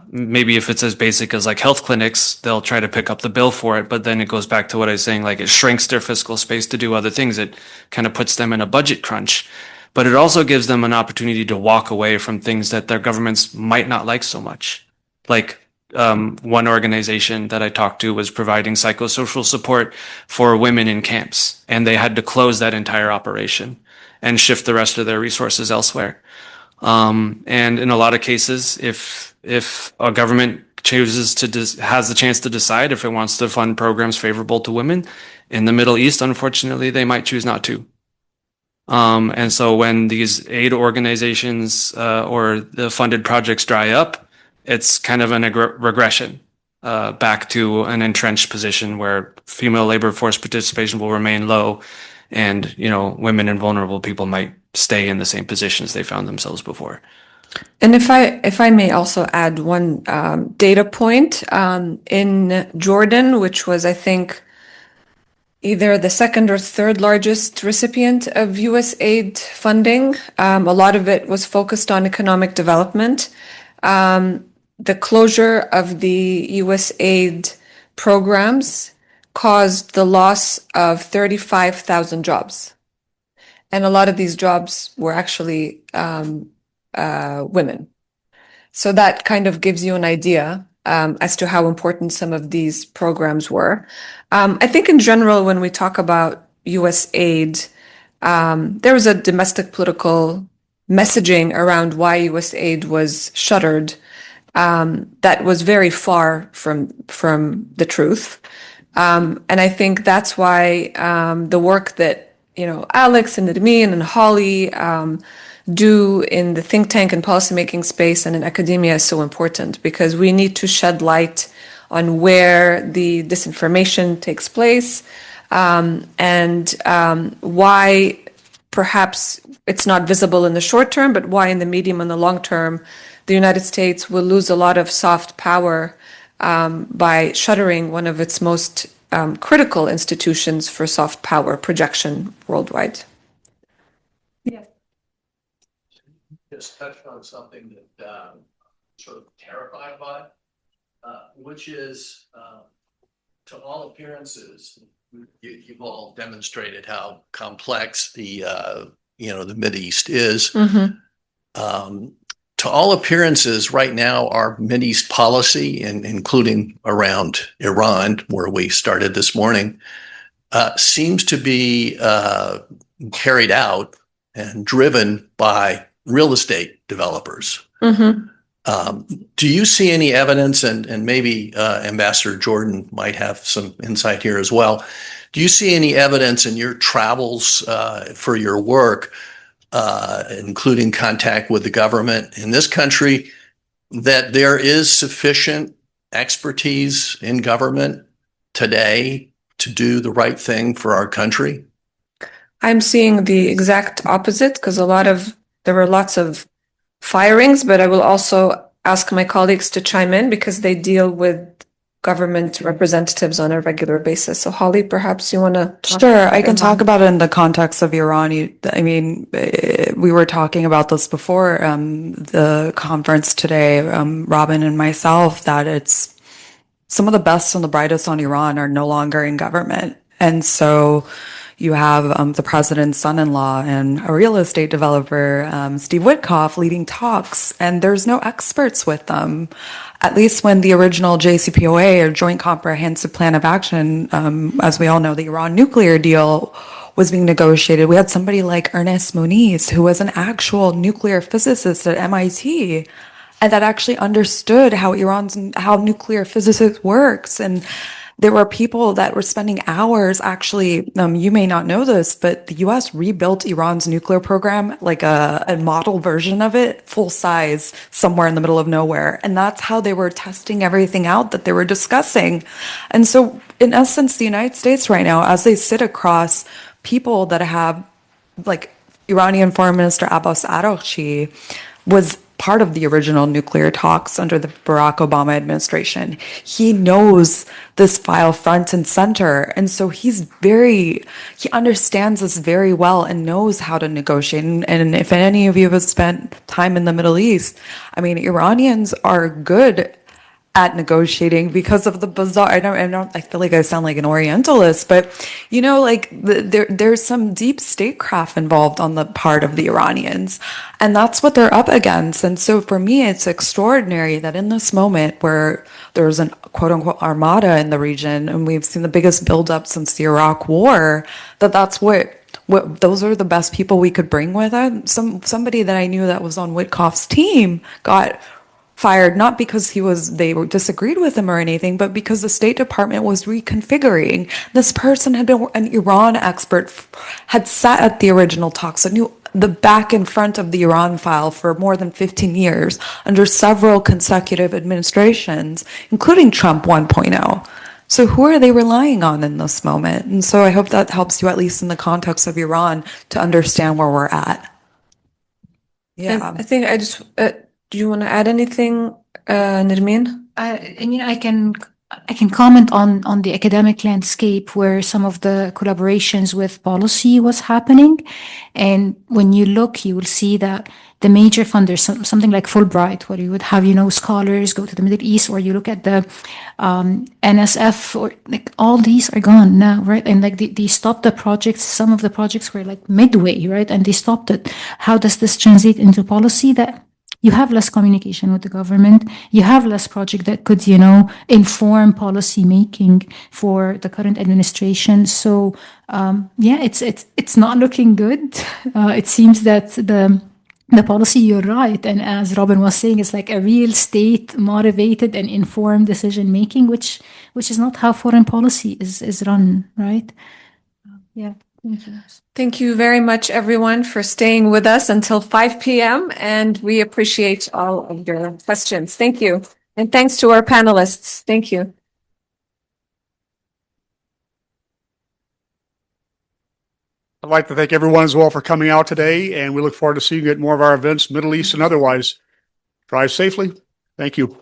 maybe if it's as basic as like health clinics, they'll try to pick up the bill for it. But then it goes back to what I was saying, like it shrinks their fiscal space to do other things. It kind of puts them in a budget crunch. But it also gives them an opportunity to walk away from things that their governments might not like so much. Like one organization that I talked to was providing psychosocial support for women in camps, and they had to close that entire operation and shift the rest of their resources elsewhere. And in a lot of cases, if a government chooses has the chance to decide if it wants to fund programs favorable to women in the Middle East, unfortunately, they might choose not to. And so when these aid organizations or the funded projects dry up, it's kind of a regression back to an entrenched position where female labor force participation will remain low, and women and vulnerable people might stay in the same positions they found themselves before. And if I may also add one data point, in Jordan, which was, I think, either the second or third largest recipient of US aid funding, a lot of it was focused on economic development. The closure of the US aid programs caused the loss of 35,000 jobs. And a lot of these jobs were actually women. So that kind of gives you an idea as to how important some of these programs were. I think in general, when we talk about US aid, there was a domestic political messaging around why US aid was shuttered that was very far from the truth. And I think that's why the work that Alex and Nermin and Holly do in the think tank and policymaking space and in academia is so important, because we need to shed light on where the disinformation takes place, and why perhaps it's not visible in the short term, but why in the medium and the long term, the United States will lose a lot of soft power by shuttering one of its most critical institutions for soft power projection worldwide. Just touched on something that I'm sort of terrified by, which is, to all appearances, you've all demonstrated how complex the the Mideast is. To all appearances, right now, our Mideast policy, and including around Iran, where we started this morning, seems to be carried out and driven by real estate developers. Do you see any evidence, and maybe Ambassador Jordan might have some insight here as well, do you see any evidence in your travels for your work, including contact with the government in this country, that there is sufficient expertise in government today to do the right thing for our country? I'm seeing the exact opposite because there were lots of firings, but I will also ask my colleagues to chime in because they deal with government representatives on a regular basis. So Holly, perhaps you want to Sure, I can talk about it in the context of Iran. We were talking about this before the conference today, Robin and myself, that it's some of the best and the brightest on Iran are no longer in government. And so you have the president's son-in-law and a real estate developer, Steve Witkoff, leading talks, and there's no experts with them. At least when the original JCPOA, or Joint Comprehensive Plan of Action, as we all know, the Iran nuclear deal was being negotiated, we had somebody like Ernest Moniz, who was an actual nuclear physicist at MIT, and that actually understood how nuclear physics works. And there were people that were spending hours actually, you may not know this, but the US rebuilt Iran's nuclear program, like a model version of it, full size, somewhere in the middle of nowhere. And that's how they were testing everything out that they were discussing. And so in essence, the United States right now, as they sit across people that have, like Iranian Foreign Minister Abbas Araghchi was part of the original nuclear talks under the Barack Obama administration. He knows this file front and center. And so he understands this very well and knows how to negotiate. And if any of you have spent time in the Middle East, Iranians are good at negotiating because of the bizarre, I feel like I sound like an Orientalist, but there's some deep statecraft involved on the part of the Iranians, and that's what they're up against. And so for me, it's extraordinary that in this moment where there's an quote unquote armada in the region, and we've seen the biggest buildup since the Iraq War, that's what those are the best people we could bring with us. Somebody that I knew that was on Witkoff's team got fired, not because they disagreed with him or anything, but because the State Department was reconfiguring. This person had been an Iran expert, had sat at the original talks, and knew the back and front of the Iran file for more than 15 years under several consecutive administrations, including Trump 1.0. So who are they relying on in this moment? And so I hope that helps you, at least in the context of Iran, to understand where we're at. Yeah. And I think do you want to add anything, Nermin? I can comment on the academic landscape where some of the collaborations with policy was happening. And when you look, you will see that the major funders, something like Fulbright, where you would have, scholars go to the Middle East, or you look at the NSF, or all these are gone now, right? And they stopped the projects. Some of the projects were midway, right? And they stopped it. How does this translate into policy? That you have less communication with the government. You have less project that could, inform policy making for the current administration. So, it's not looking good. It seems that the policy, you're right. And as Robin was saying, it's like a real state motivated and informed decision making, which is not how foreign policy is run, right? Yeah. Thank you. Thank you very much, everyone, for staying with us until 5 p.m. And we appreciate all of your questions. Thank you. And thanks to our panelists. Thank you. I'd like to thank everyone as well for coming out today, and we look forward to seeing you at more of our events, Middle East and otherwise. Drive safely. Thank you.